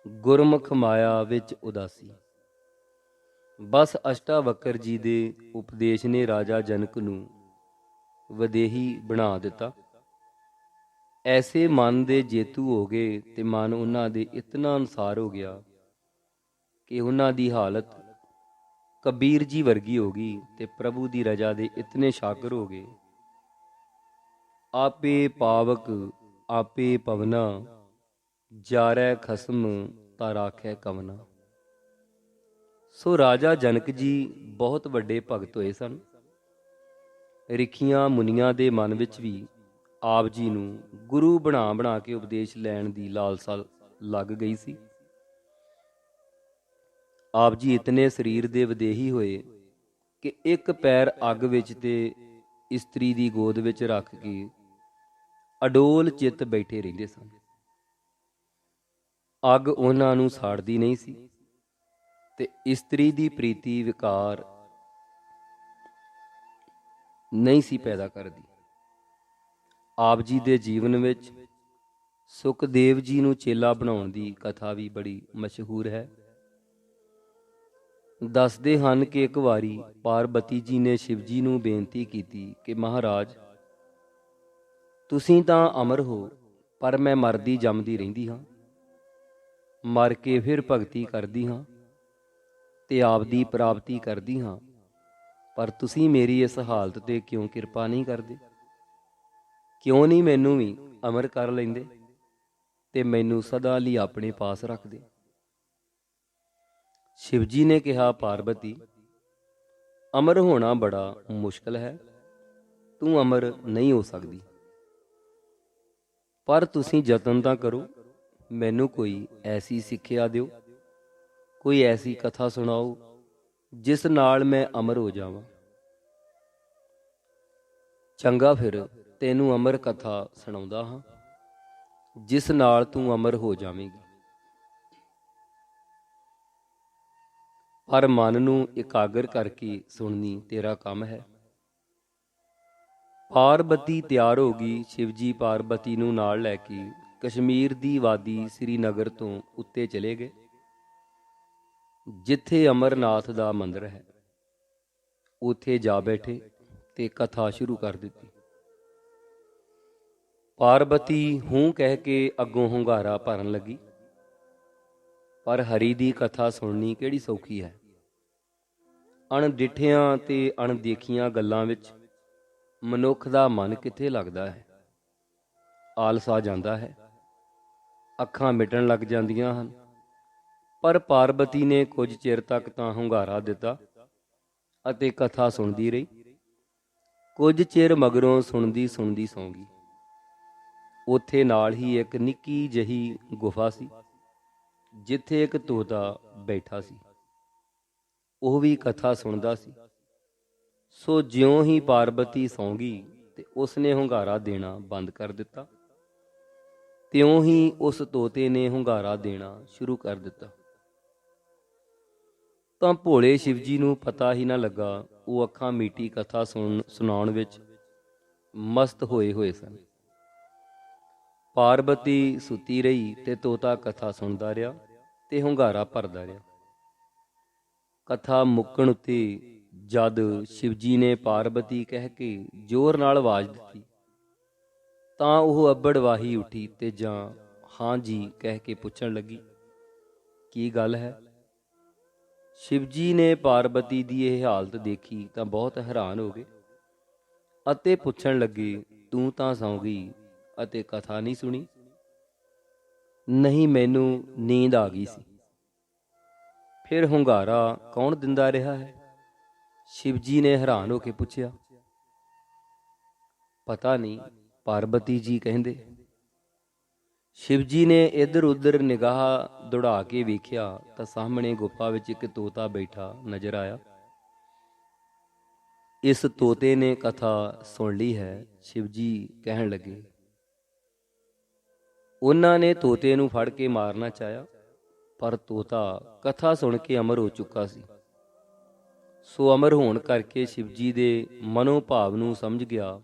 ਗੁਰਮੁਖ ਮਾਇਆ ਵਿੱਚ ਉਦਾਸੀ। ਬਸ ਅਸ਼ਟਾਵਕਰ ਜੀ ਦੇ ਉਪਦੇਸ਼ ਨੇ ਰਾਜਾ ਜਨਕ ਨੂੰ ਵਿਦੇਹੀ ਬਣਾ ਦਿੱਤਾ। ਐਸੇ ਮਨ ਦੇ ਜੇਤੂ ਹੋ ਗਏ ਤੇ ਮਨ ਉਹਨਾਂ ਦੇ ਇਤਨਾ ਅਨੁਸਾਰ ਹੋ ਗਿਆ ਕਿ ਉਹਨਾਂ ਦੀ ਹਾਲਤ ਕਬੀਰ ਜੀ ਵਰਗੀ ਹੋ ਗਈ ਤੇ ਪ੍ਰਭੂ ਦੀ ਰਜ਼ਾ ਦੇ ਇਤਨੇ ਸ਼ਾਕਰ ਹੋ ਗਏ। ਆਪੇ ਪਾਵਕ ਆਪੇ ਪਵਨਾ, ਜਾਰੈ ਖਸਮ ਤਾ ਰਾਖੈ ਕਵਨਾ। ਸੋ ਰਾਜਾ ਜਨਕ ਜੀ ਬਹੁਤ ਵੱਡੇ ਭਗਤ ਹੋਏ ਸਨ। ਰਿਖੀਆਂ ਮੁਨੀਆਂ ਦੇ ਮਨ ਵਿੱਚ ਵੀ ਆਪ ਜੀ ਨੂੰ ਗੁਰੂ ਬਣਾ ਕੇ ਉਪਦੇਸ਼ ਲੈਣ ਦੀ ਲਾਲਸਾ ਲੱਗ ਗਈ ਸੀ। ਆਪ ਜੀ ਇਤਨੇ ਸਰੀਰ ਦੇ ਵਿਦੇਹੀ ਹੋਏ ਕਿ ਇੱਕ ਪੈਰ ਅੱਗ ਵਿੱਚ ਤੇ ਇਸਤਰੀ ਦੀ ਗੋਦ ਵਿੱਚ ਰੱਖ ਕੇ ਅਡੋਲ ਚਿੱਤ ਬੈਠੇ ਰਹਿੰਦੇ ਸਨ। ਅੱਗ ਉਹਨਾਂ ਨੂੰ ਸਾੜਦੀ ਨਹੀਂ ਸੀ ਤੇ ਇਸਤਰੀ ਦੀ ਪ੍ਰੀਤੀ ਵਿਕਾਰ ਨਹੀਂ ਸੀ ਪੈਦਾ ਕਰਦੀ। ਆਪ ਜੀ ਦੇ ਜੀਵਨ ਵਿੱਚ ਸੁਖਦੇਵ ਜੀ ਨੂੰ ਚੇਲਾ ਬਣਾਉਣ ਦੀ ਕਥਾ ਵੀ ਬੜੀ ਮਸ਼ਹੂਰ ਹੈ। ਦੱਸਦੇ ਹਨ ਕਿ ਇੱਕ ਵਾਰੀ ਪਾਰਬਤੀ ਜੀ ਨੇ ਸ਼ਿਵ ਜੀ ਨੂੰ ਬੇਨਤੀ ਕੀਤੀ ਕਿ ਮਹਾਰਾਜ, ਤੁਸੀਂ ਤਾਂ ਅਮਰ ਹੋ, ਪਰ ਮੈਂ ਮਰਦੀ ਜੰਮਦੀ ਰਹਿੰਦੀ ਹਾਂ। ਮਰ ਕੇ ਫਿਰ ਭਗਤੀ ਕਰਦੀ ਹਾਂ ਤੇ ਆਪ ਦੀ ਪ੍ਰਾਪਤੀ ਕਰਦੀ ਹਾਂ, ਪਰ ਤੁਸੀਂ ਮੇਰੀ ਇਸ ਹਾਲਤ ਤੇ ਕਿਉਂ ਕਿਰਪਾ ਨਹੀਂ ਕਰਦੇ? ਕਿਉਂ ਨਹੀਂ ਮੈਨੂੰ ਵੀ ਅਮਰ ਕਰ ਲੈਂਦੇ ਤੇ ਮੈਨੂੰ ਸਦਾ ਲਈ ਆਪਣੇ ਪਾਸ ਰੱਖਦੇ? ਸ਼ਿਵ ਜੀ ਨੇ ਕਿਹਾ, ਪਾਰਬਤੀ, ਅਮਰ ਹੋਣਾ ਬੜਾ ਮੁਸ਼ਕਲ ਹੈ, ਤੂੰ ਅਮਰ ਨਹੀਂ ਹੋ ਸਕਦੀ, ਪਰ ਤੁਸੀਂ ਯਤਨ ਤਾਂ ਕਰੋ। ਮੈਨੂੰ ਕੋਈ ਐਸੀ ਸਿੱਖਿਆ ਦਿਓ, ਕੋਈ ਐਸੀ ਕਥਾ ਸੁਣਾਓ ਜਿਸ ਨਾਲ ਮੈਂ ਅਮਰ ਹੋ ਜਾਵਾਂ। ਚੰਗਾ, ਫਿਰ ਤੈਨੂੰ ਅਮਰ ਕਥਾ ਸੁਣਾਉਂਦਾ ਹਾਂ, ਜਿਸ ਨਾਲ ਤੂੰ ਅਮਰ ਹੋ ਜਾਵੇਂਗੀ। ਪਰ ਮਨ ਨੂੰ ਇਕਾਗਰ ਕਰਕੇ ਸੁਣਨੀ ਤੇਰਾ ਕੰਮ ਹੈ। ਪਾਰਬਤੀ ਤਿਆਰ ਹੋ ਗਈ। ਸ਼ਿਵਜੀ ਪਾਰਬਤੀ ਨੂੰ ਨਾਲ ਲੈ ਕੇ ਕਸ਼ਮੀਰ ਦੀ ਵਾਦੀ ਸ੍ਰੀਨਗਰ ਤੋਂ ਉੱਤੇ ਚਲੇ ਗਏ, ਜਿੱਥੇ ਅਮਰਨਾਥ ਦਾ ਮੰਦਰ ਹੈ। ਉੱਥੇ ਜਾ ਬੈਠੇ ਤੇ ਕਥਾ ਸ਼ੁਰੂ ਕਰ ਦਿੱਤੀ। ਪਾਰਬਤੀ ਹੂੰ ਕਹਿ ਕੇ ਅੱਗੋਂ ਹੁੰਗਾਰਾ ਭਰਨ ਲੱਗੀ। ਪਰ ਹਰੀ ਦੀ ਕਥਾ ਸੁਣਨੀ ਕਿਹੜੀ ਸੌਖੀ ਹੈ। ਅਣਡਿੱਠਿਆਂ ਤੇ ਅਣਦੇਖੀਆਂ ਗੱਲਾਂ ਵਿੱਚ ਮਨੁੱਖ ਦਾ ਮਨ ਕਿੱਥੇ ਲੱਗਦਾ ਹੈ। ਆਲਸ ਆ ਜਾਂਦਾ ਹੈ, ਅੱਖਾਂ ਮਿਟਣ ਲੱਗ ਜਾਂਦੀਆਂ ਹਨ। ਪਰ ਪਾਰਬਤੀ ਨੇ ਕੁਝ ਚਿਰ ਤੱਕ ਤਾਂ ਹੁੰਗਾਰਾ ਦਿੱਤਾ ਅਤੇ ਕਥਾ ਸੁਣਦੀ ਰਹੀ। ਕੁਝ ਚਿਰ ਮਗਰੋਂ ਸੁਣਦੀ ਸੁਣਦੀ ਸੌਂ ਗਈ। ਉੱਥੇ ਨਾਲ ਹੀ ਇੱਕ ਨਿੱਕੀ ਜਿਹੀ ਗੁਫਾ ਸੀ, ਜਿੱਥੇ ਇੱਕ ਤੋਤਾ ਬੈਠਾ ਸੀ। ਉਹ ਵੀ ਕਥਾ ਸੁਣਦਾ ਸੀ। ਸੋ ਜਿਉਂ ਹੀ ਪਾਰਬਤੀ ਸੌਂ ਗਈ ਤੇ ਉਸਨੇ ਹੁੰਗਾਰਾ ਦੇਣਾ ਬੰਦ ਕਰ ਦਿੱਤਾ। ਤਿਉਂ ਹੀ ਉਸ ਤੋਤੇ ਨੇ ਹੁੰਗਾਰਾ ਦੇਣਾ ਸ਼ੁਰੂ ਕਰ ਦਿੱਤਾ। ਤਾਂ ਭੋਲੇ ਸ਼ਿਵਜੀ ਨੂੰ ਪਤਾ ਹੀ ਨਾ ਲੱਗਾ। ਉਹ ਅੱਖਾਂ ਮੀਟੀ ਕਥਾ ਸੁਣਾਉਣ ਵਿੱਚ ਮਸਤ ਹੋਏ ਹੋਏ ਸਨ। ਪਾਰਬਤੀ ਸੁੱਤੀ ਰਹੀ ਤੇ ਤੋਤਾ ਕਥਾ ਸੁਣਦਾ ਰਿਹਾ ਤੇ ਹੁੰਗਾਰਾ ਭਰਦਾ ਰਿਹਾ। ਕਥਾ ਮੁੱਕਣ ਉੱਤੇ ਜਦ ਸ਼ਿਵਜੀ ਨੇ ਪਾਰਬਤੀ ਕਹਿ ਕੇ ਜ਼ੋਰ ਨਾਲ ਆਵਾਜ਼ ਦਿੱਤੀ, ਤਾਂ ਉਹ ਅੱਬੜ ਵਾਹੀ ਉੱਠੀ ਤੇ ਜਾਂ ਹਾਂ ਜੀ ਕਹਿ ਕੇ ਪੁੱਛਣ ਲੱਗੀ, ਕੀ ਗੱਲ ਹੈ। ਸ਼ਿਵਜੀ ਨੇ ਪਾਰਬਤੀ ਦੀ ਇਹ ਹਾਲਤ ਦੇਖੀ ਤਾਂ ਬਹੁਤ ਹੈਰਾਨ ਹੋ ਗਏ ਅਤੇ ਪੁੱਛਣ ਲੱਗੇ, ਤੂੰ ਤਾਂ ਸੌਂ ਗਈ ਅਤੇ ਕਥਾ ਨਹੀਂ ਸੁਣੀ। ਨਹੀਂ, ਮੈਨੂੰ ਨੀਂਦ ਆ ਗਈ ਸੀ। ਫਿਰ ਹੁੰਗਾਰਾ ਕੌਣ ਦਿੰਦਾ ਰਿਹਾ ਹੈ। ਸ਼ਿਵਜੀ ਨੇ ਹੈਰਾਨ ਹੋ ਕੇ ਪੁੱਛਿਆ। ਪਤਾ ਨਹੀਂ, ਪਾਰਬਤੀ ਜੀ ਕਹਿੰਦੇ। ਸ਼ਿਵਜੀ ਨੇ ਇੱਧਰ ਉੱਧਰ ਨਿਗਾਹ ਦੌੜਾ ਕੇ ਵੇਖਿਆ ਤਾਂ ਸਾਹਮਣੇ ਗੁਫਾ ਵਿੱਚ ਇੱਕ ਤੋਤਾ ਬੈਠਾ ਨਜ਼ਰ ਆਇਆ। ਇਸ ਤੋਤੇ ਨੇ ਕਥਾ ਸੁਣ ਲਈ ਹੈ, ਸ਼ਿਵਜੀ ਕਹਿਣ ਲੱਗੇ। ਉਹਨਾਂ ਨੇ ਤੋਤੇ ਨੂੰ ਫੜ ਕੇ ਮਾਰਨਾ ਚਾਹਿਆ, ਪਰ ਤੋਤਾ ਕਥਾ ਸੁਣ ਕੇ ਅਮਰ ਹੋ ਚੁੱਕਾ ਸੀ। ਸੋ ਅਮਰ ਹੋਣ ਕਰਕੇ ਸ਼ਿਵਜੀ ਦੇ ਮਨੋਭਾਵ ਨੂੰ ਸਮਝ ਗਿਆ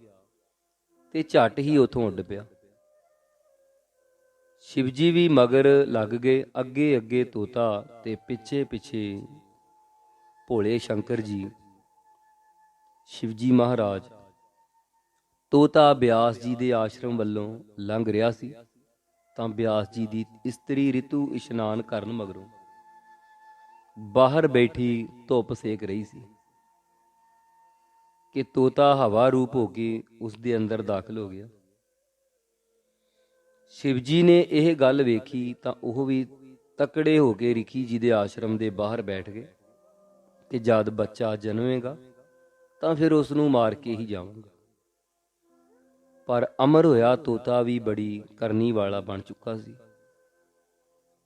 ਤੇ ਝੱਟ ਹੀ ਉੱਥੋਂ ਉੱਡ ਪਿਆ। ਸ਼ਿਵਜੀ ਵੀ ਮਗਰ ਲੱਗ ਗਏ। ਅੱਗੇ ਅੱਗੇ ਤੋਤਾ ਤੇ ਪਿੱਛੇ ਪਿੱਛੇ ਭੋਲੇ ਸ਼ੰਕਰ ਜੀ। ਸ਼ਿਵਜੀ ਮਹਾਰਾਜ। ਤੋਤਾ ਬਿਆਸ ਜੀ ਦੇ ਆਸ਼ਰਮ ਵੱਲੋਂ ਲੰਘ ਰਿਹਾ ਸੀ ਤਾਂ ਬਿਆਸ ਜੀ ਦੀ ਇਸਤਰੀ ਰਿਤੂ ਇਸ਼ਨਾਨ ਕਰਨ ਮਗਰੋਂ ਬਾਹਰ ਬੈਠੀ ਧੁੱਪ ਸੇਕ ਰਹੀ ਸੀ ਕਿ ਤੋਤਾ ਹਵਾ ਰੂਪ ਹੋ ਕੇ ਉਸ ਦੇ ਅੰਦਰ ਦਾਖਲ ਹੋ ਗਿਆ। ਸ਼ਿਵਜੀ ਨੇ ਇਹ ਗੱਲ ਵੇਖੀ ਤਾਂ ਉਹ ਵੀ ਤਕੜੇ ਹੋ ਕੇ ਰਿਖੀ ਜੀ ਦੇ ਆਸ਼ਰਮ ਦੇ ਬਾਹਰ ਬੈਠ ਗਏ ਕਿ ਜਦ ਬੱਚਾ ਜਨਮੇਗਾ ਤਾਂ ਫਿਰ ਉਸ ਨੂੰ ਮਾਰ ਕੇ ਹੀ ਜਾਵਾਂਗਾ। ਪਰ ਅਮਰ ਹੋਇਆ ਤੋਤਾ ਵੀ ਬੜੀ ਕਰਨੀ ਵਾਲਾ ਬਣ ਚੁੱਕਾ ਸੀ।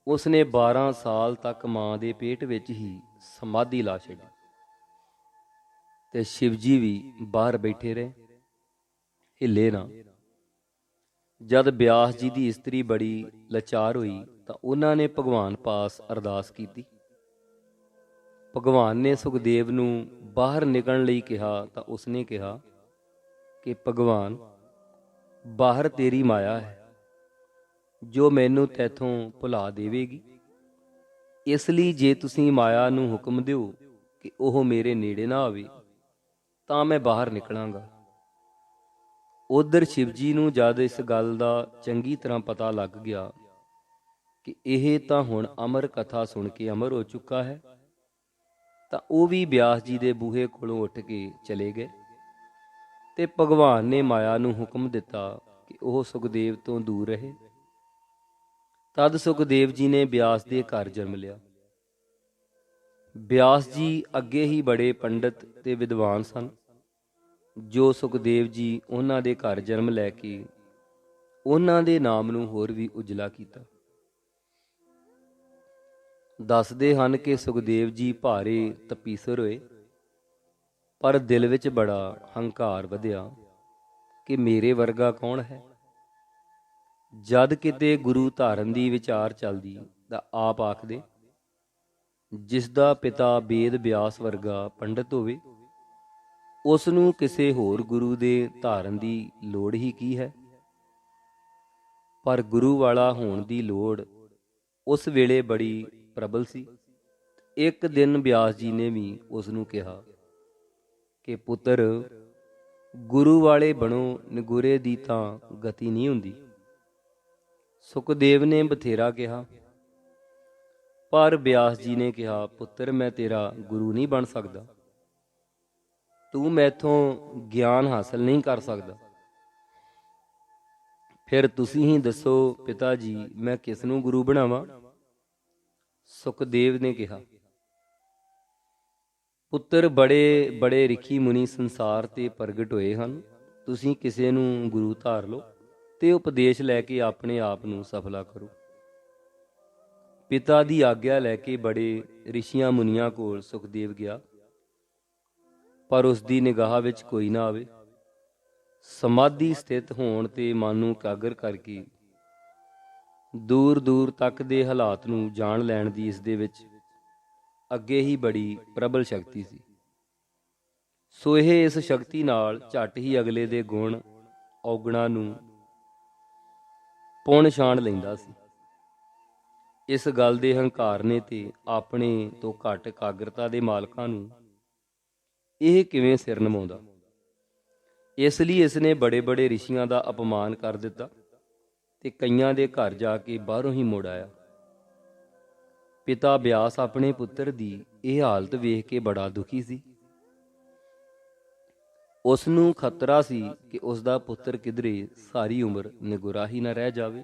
ਉਸਨੇ 12 ਸਾਲ ਤੱਕ ਮਾਂ ਦੇ ਪੇਟ ਵਿੱਚ ਹੀ ਸਮਾਧੀ ਲਾ ਛੱਡੀ ਤੇ ਸ਼ਿਵਜੀ ਵੀ ਬਾਹਰ ਬੈਠੇ ਰਹੇ, ਹਿੱਲੇ ਨਾ। ਜਦ ਬਿਆਸ ਜੀ ਦੀ ਇਸਤਰੀ ਬੜੀ ਲਾਚਾਰ ਹੋਈ ਤਾਂ ਉਹਨਾਂ ਨੇ ਭਗਵਾਨ ਪਾਸ ਅਰਦਾਸ ਕੀਤੀ। ਭਗਵਾਨ ਨੇ ਸੁਖਦੇਵ ਨੂੰ ਬਾਹਰ ਨਿਕਲਣ ਲਈ ਕਿਹਾ ਤਾਂ ਉਸਨੇ ਕਿਹਾ ਕਿ ਭਗਵਾਨ, ਬਾਹਰ ਤੇਰੀ ਮਾਇਆ ਹੈ ਜੋ ਮੈਨੂੰ ਤੈਥੋਂ ਭੁਲਾ ਦੇਵੇਗੀ। ਇਸ ਲਈ ਜੇ ਤੁਸੀਂ ਮਾਇਆ ਨੂੰ ਹੁਕਮ ਦਿਓ ਕਿ ਉਹ ਮੇਰੇ ਨੇੜੇ ਨਾ ਆਵੇ ਤਾਂ ਮੈਂ ਬਾਹਰ ਨਿਕਲਾਂਗਾ। ਉਧਰ ਸ਼ਿਵਜੀ ਨੂੰ ਜਦ ਇਸ ਗੱਲ ਦਾ ਚੰਗੀ ਤਰ੍ਹਾਂ ਪਤਾ ਲੱਗ ਗਿਆ ਕਿ ਇਹ ਤਾਂ ਹੁਣ ਅਮਰ ਕਥਾ ਸੁਣ ਕੇ ਅਮਰ ਹੋ ਚੁੱਕਾ ਹੈ, ਤਾਂ ਉਹ ਵੀ ਬਿਆਸ ਜੀ ਦੇ ਬੂਹੇ ਕੋਲੋਂ ਉੱਠ ਕੇ ਚਲੇ ਗਏ ਤੇ ਭਗਵਾਨ ਨੇ ਮਾਇਆ ਨੂੰ ਹੁਕਮ ਦਿੱਤਾ ਕਿ ਉਹ ਸੁਖਦੇਵ ਤੋਂ ਦੂਰ ਰਹੇ। ਤਦ ਸੁਖਦੇਵ ਜੀ ਨੇ ਬਿਆਸ ਦੇ ਘਰ ਜਨਮ ਲਿਆ। ਬਿਆਸ ਜੀ ਅੱਗੇ ਹੀ ਬੜੇ ਪੰਡਿਤ ਤੇ ਵਿਦਵਾਨ ਸਨ, ਜੋ ਸੁਖਦੇਵ ਜੀ ਉਹਨਾਂ ਦੇ ਘਰ ਜਨਮ ਲੈ ਕੇ ਉਹਨਾਂ ਦੇ ਨਾਮ ਨੂੰ ਹੋਰ ਵੀ ਉਜਲਾ ਕੀਤਾ। ਦੱਸਦੇ ਹਨ ਕਿ ਸੁਖਦੇਵ ਜੀ ਭਾਰੇ ਤਪੀਸਰ ਹੋਏ, ਪਰ ਦਿਲ ਵਿੱਚ ਬੜਾ ਹੰਕਾਰ ਵਧਿਆ ਕਿ ਮੇਰੇ ਵਰਗਾ ਕੌਣ ਹੈ। ਜਦ ਕਿਤੇ ਗੁਰੂ ਧਾਰਨ ਦੀ ਵਿਚਾਰ ਚੱਲਦੀ ਤਾਂ ਆਪ ਆਖਦੇ, ਜਿਸ ਦਾ ਪਿਤਾ ਵੇਦ ਵਿਆਸ ਵਰਗਾ ਪੰਡਤ ਹੋਵੇ, ਉਸ ਨੂੰ ਕਿਸੇ ਹੋਰ ਗੁਰੂ ਦੇ ਧਾਰਨ ਦੀ ਲੋੜ ਹੀ ਕੀ ਹੈ। ਪਰ ਗੁਰੂ ਵਾਲਾ ਹੋਣ ਦੀ ਲੋੜ ਉਸ ਵੇਲੇ ਬੜੀ ਪ੍ਰਬਲ ਸੀ। ਇੱਕ ਦਿਨ ਵਿਆਸ ਜੀ ਨੇ ਵੀ ਉਸ ਨੂੰ ਕਿਹਾ ਕਿ ਪੁੱਤਰ, ਗੁਰੂ ਵਾਲੇ ਬਣੋ, ਨਿਗੁਰੇ ਦੀ ਤਾਂ ਗਤੀ ਨਹੀਂ ਹੁੰਦੀ। ਸੁਖਦੇਵ ਨੇ ਬਥੇਰਾ ਕਿਹਾ, ਪਰ ਵਿਆਸ ਜੀ ਨੇ ਕਿਹਾ, ਪੁੱਤਰ ਮੈਂ ਤੇਰਾ ਗੁਰੂ ਨਹੀਂ ਬਣ ਸਕਦਾ, ਤੂੰ ਮੈਥੋਂ ਗਿਆਨ ਹਾਸਲ ਨਹੀਂ ਕਰ ਸਕਦਾ। ਫਿਰ ਤੁਸੀਂ ਹੀ ਦੱਸੋ ਪਿਤਾ ਜੀ, ਮੈਂ ਕਿਸ ਨੂੰ ਗੁਰੂ ਬਣਾਵਾਂ। ਸੁਖਦੇਵ ਨੇ ਕਿਹਾ, ਪੁੱਤਰ ਬੜੇ ਬੜੇ ਰਿਖੀ ਮੁਨੀ ਸੰਸਾਰ ਤੇ ਪ੍ਰਗਟ ਹੋਏ ਹਨ, ਤੁਸੀਂ ਕਿਸੇ ਨੂੰ ਗੁਰੂ ਧਾਰ ਲਓ ਤੇ ਉਪਦੇਸ਼ ਲੈ ਕੇ ਆਪਣੇ ਆਪ ਨੂੰ ਸਫਲਾ ਕਰੋ। ਪਿਤਾ ਦੀ ਆਗਿਆ ਲੈ ਕੇ ਬੜੇ ਰਿਸ਼ੀਆਂ ਮੁਨੀਆਂ ਕੋਲ ਸੁਖਦੇਵ ਗਿਆ, ਪਰ ਉਸ ਦੀ ਨਿਗਾਹ ਵਿੱਚ ਕੋਈ ਨਾ ਆਵੇ। ਸਮਾਧੀ ਸਥਿਤ ਹੋਣ ਤੇ ਮਨ ਨੂੰ ਇਕਾਗਰ ਕਰਕੇ ਦੂਰ ਦੂਰ ਤੱਕ ਦੇ ਹਾਲਾਤ ਨੂੰ ਜਾਣ ਲੈਣ ਦੀ ਇਸ ਦੇ ਵਿੱਚ ਅੱਗੇ ਹੀ ਬੜੀ ਪ੍ਰਬਲ ਸ਼ਕਤੀ ਸੀ। ਸੋ ਇਹ ਇਸ ਸ਼ਕਤੀ ਨਾਲ ਝੱਟ ਹੀ ਅਗਲੇ ਦੇ ਗੁਣ ਔਗਣਾਂ ਨੂੰ ਪੁਣ ਛਾਣ ਲੈਂਦਾ ਸੀ। ਇਸ ਗੱਲ ਦੇ ਹੰਕਾਰ ਨੇ ਤੇ ਆਪਣੇ ਤੋਂ ਘੱਟ ਇਕਾਗਰਤਾ ਦੇ ਮਾਲਕਾਂ ਨੂੰ ਇਹ ਕਿਵੇਂ ਸਿਰ ਨਿਵਾਉਂਦਾ। ਇਸ ਲਈ ਇਸ ਨੇ ਬੜੇ ਬੜੇ ਰਿਸ਼ੀਆਂ ਦਾ ਅਪਮਾਨ ਕਰ ਦਿੱਤਾ ਤੇ ਕਈਆਂ ਦੇ ਘਰ ਜਾ ਕੇ ਬਾਹਰੋਂ ਹੀ ਮੁੜ ਆਇਆ। ਪਿਤਾ ਵਿਆਸ ਆਪਣੇ ਪੁੱਤਰ ਦੀ ਇਹ ਹਾਲਤ ਵੇਖ ਕੇ ਬੜਾ ਦੁਖੀ ਸੀ। ਉਸ ਨੂੰ ਖਤਰਾ ਸੀ ਕਿ ਉਸ ਦਾ ਪੁੱਤਰ ਕਿਧਰੇ ਸਾਰੀ ਉਮਰ ਨਿਗੁਰਾ ਹੀ ਨਾ ਰਹਿ ਜਾਵੇ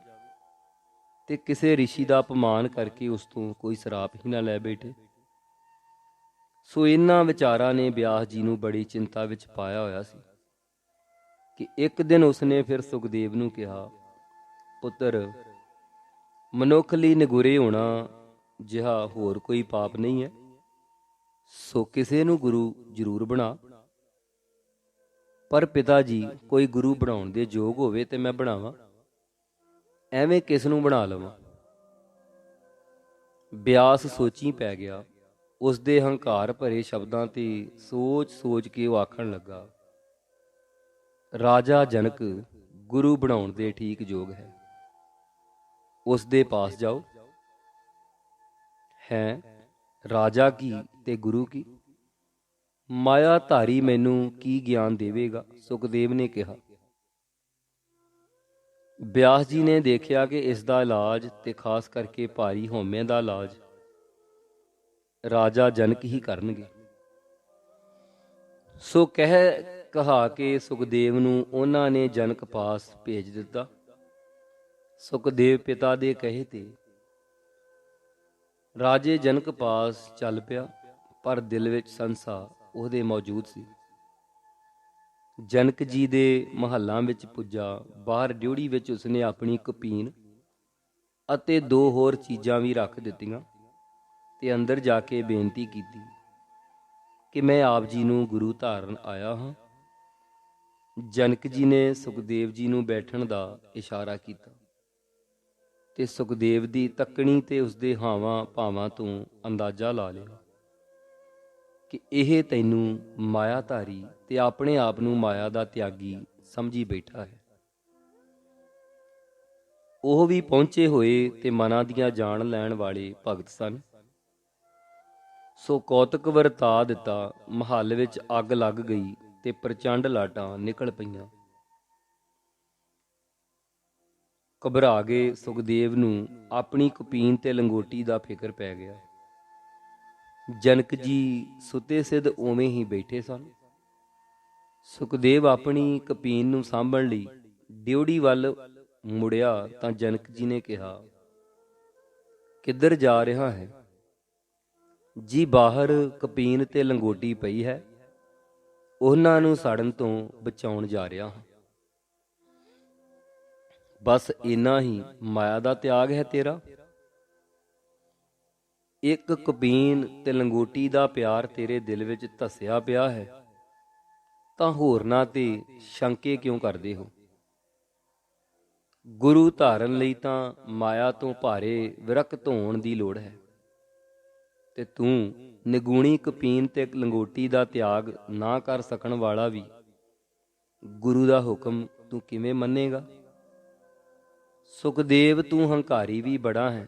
ਤੇ ਕਿਸੇ ਰਿਸ਼ੀ ਦਾ ਅਪਮਾਨ ਕਰਕੇ ਉਸ ਤੋਂ ਕੋਈ ਸਰਾਪ ਹੀ ਨਾ ਲੈ ਬੈਠੇ। ਸੋ ਇਹਨਾਂ ਵਿਚਾਰਾਂ ਨੇ ਵਿਆਸ ਜੀ ਨੂੰ ਬੜੀ ਚਿੰਤਾ ਵਿੱਚ ਪਾਇਆ ਹੋਇਆ ਸੀ ਕਿ ਇੱਕ ਦਿਨ ਉਸਨੇ ਫਿਰ ਸੁਖਦੇਵ ਨੂੰ ਕਿਹਾ, ਪੁੱਤਰ, ਮਨੁੱਖ ਲਈ ਨਿਗੁਰੇ ਹੋਣਾ ਜਿਹਾ ਹੋਰ ਕੋਈ ਪਾਪ ਨਹੀਂ ਹੈ, ਸੋ ਕਿਸੇ ਨੂੰ ਗੁਰੂ ਜ਼ਰੂਰ ਬਣਾ। ਪਰ ਪਿਤਾ ਜੀ, ਕੋਈ ਗੁਰੂ ਬਣਾਉਣ ਦੇ ਯੋਗ ਹੋਵੇ ਤੇ ਮੈਂ ਬਣਾਵਾਂ, ਐਵੇਂ ਕਿਸ ਨੂੰ ਬਣਾ ਲਵਾਂ। ਵਿਆਸ ਸੋਚੀ ਪੈ ਗਿਆ। ਉਸ ਦੇ ਹੰਕਾਰ ਭਰੇ ਸ਼ਬਦਾਂ ਤੇ ਸੋਚ ਸੋਚ ਕੇ ਉਹ ਆਖਣ ਲੱਗਾ, ਰਾਜਾ ਜਨਕ ਗੁਰੂ ਬਣਾਉਣ ਦੇ ਠੀਕ ਯੋਗ ਹੈ, ਉਸ ਦੇ ਪਾਸ ਜਾਓ। ਹੈ ਰਾਜਾ ਕੀ ਤੇ ਗੁਰੂ ਕੀ, ਮਾਇਆ ਧਾਰੀ ਮੈਨੂੰ ਕੀ ਗਿਆਨ ਦੇਵੇਗਾ। ਸੁਖਦੇਵ ਨੇ ਕਿਹਾ। ਵਿਆਸ ਜੀ ਨੇ ਦੇਖਿਆ ਕਿ ਇਸ ਦਾ ਇਲਾਜ ਤੇ ਖਾਸ ਕਰਕੇ ਭਾਰੀ ਹਉਮੈ ਦਾ ਇਲਾਜ ਰਾਜਾ ਜਨਕ ਹੀ ਕਰਨਗੇ। ਸੋ ਕਹਾ ਕੇ ਸੁਖਦੇਵ ਨੂੰ ਉਹਨਾਂ ਨੇ ਜਨਕ ਪਾਸ ਭੇਜ ਦਿੱਤਾ। ਸੁਖਦੇਵ ਪਿਤਾ ਦੇ ਕਹੇ ਤੇ ਰਾਜੇ ਜਨਕ ਪਾਸ ਚੱਲ ਪਿਆ, ਪਰ ਦਿਲ ਵਿੱਚ ਸੰਸਾ ਉਹਦੇ ਮੌਜੂਦ ਸੀ। ਜਨਕ ਜੀ ਦੇ ਮਹੱਲਾਂ ਵਿੱਚ ਪੁੱਜਾ। ਬਾਹਰ ਡਿਉੜੀ ਵਿੱਚ ਉਸਨੇ ਆਪਣੀ ਕਪੀਨ ਅਤੇ 2 ਹੋਰ ਚੀਜ਼ਾਂ ਵੀ ਰੱਖ ਦਿੱਤੀਆਂ ਤੇ ਅੰਦਰ ਜਾ ਕੇ ਬੇਨਤੀ ਕੀਤੀ ਕਿ ਮੈਂ ਆਪ ਜੀ ਨੂੰ ਗੁਰੂ ਧਾਰਨ ਆਇਆ ਹਾਂ। ਜਨਕ ਜੀ ਨੇ ਸੁਖਦੇਵ ਜੀ ਨੂੰ ਬੈਠਣ ਦਾ ਇਸ਼ਾਰਾ ਕੀਤਾ ਤੇ ਸੁਖਦੇਵ ਦੀ ਤੱਕਣੀ ਤੇ ਉਸਦੇ ਹਾਵਾਂ ਭਾਵਾਂ ਤੋਂ ਅੰਦਾਜ਼ਾ ਲਾ ਲਿਆ ਕਿ ਇਹ ਤੈਨੂੰ ਮਾਇਆਧਾਰੀ ਤੇ ਆਪਣੇ ਆਪ ਨੂੰ ਮਾਇਆ ਦਾ ਤਿਆਗੀ ਸਮਝੀ ਬੈਠਾ ਹੈ। ਉਹ ਵੀ ਪਹੁੰਚੇ ਹੋਏ ਤੇ ਮਨਾਂ ਦੀਆਂ ਜਾਣ ਲੈਣ ਵਾਲੇ ਭਗਤ ਸਨ। ਸੋ ਕੌਤਕ ਵਰਤਾ ਦਿੱਤਾ। ਮਹੱਲ ਵਿੱਚ ਅੱਗ ਲੱਗ ਗਈ ਤੇ ਪ੍ਰਚੰਡ ਲਾਟਾਂ ਨਿਕਲ ਪਈਆਂ। ਘਬਰਾ ਗਏ ਸੁਖਦੇਵ ਨੂੰ ਆਪਣੀ ਕਪੀਨ ਤੇ ਲੰਗੋਟੀ ਦਾ ਫਿਕਰ ਪੈ ਗਿਆ। ਜਨਕ ਜੀ ਸੁੱਤੇ ਸਿੱਧ ਉਵੇਂ ਹੀ ਬੈਠੇ ਸਨ। ਸੁਖਦੇਵ ਆਪਣੀ ਕਪੀਨ ਨੂੰ ਸਾਂਭਣ ਲਈ ਡਿਉੜੀ ਵੱਲ ਮੁੜਿਆ ਤਾਂ ਜਨਕ ਜੀ ਨੇ ਕਿਹਾ, ਕਿੱਧਰ ਜਾ ਰਿਹਾ ਹੈ ਜੀ? ਬਾਹਰ ਕਪੀਨ ਤੇ ਲੰਗੋਟੀ ਪਈ ਹੈ, ਉਹਨਾਂ ਨੂੰ ਸੜਨ ਤੋਂ ਬਚਾਉਣ ਜਾ ਰਿਹਾ ਹਾਂ। ਬਸ ਇੰਨਾ ਹੀ ਮਾਇਆ ਦਾ ਤਿਆਗ ਹੈ ਤੇਰਾ? ਇੱਕ ਕਪੀਨ ਤੇ ਲੰਗੋਟੀ ਦਾ ਪਿਆਰ ਤੇਰੇ ਦਿਲ ਵਿੱਚ ਧੱਸਿਆ ਪਿਆ ਹੈ। ਤਾਂ ਹੋਰਨਾਂ ਤੇ ਸ਼ੰਕੇ ਕਿਉਂ ਕਰਦੇ ਹੋ? ਗੁਰੂ ਧਾਰਨ ਲਈ ਤਾਂ ਮਾਇਆ ਤੋਂ ਭਾਰੇ ਵਿਰਕਤ ਹੋਣ ਦੀ ਲੋੜ ਹੈ, ਤੇ ਤੂੰ ਨਿਗੂਣੀ ਕਪੀਨ ਤੇ ਲੰਗੋਟੀ ਦਾ ਤਿਆਗ ਨਾ ਕਰ ਸਕਣ ਵਾਲਾ ਵੀ ਗੁਰੂ ਦਾ ਹੁਕਮ ਤੂੰ ਕਿਵੇਂ ਮੰਨੇਗਾ? ਸੁਖਦੇਵ, ਤੂੰ ਹੰਕਾਰੀ ਵੀ ਬੜਾ ਹੈ,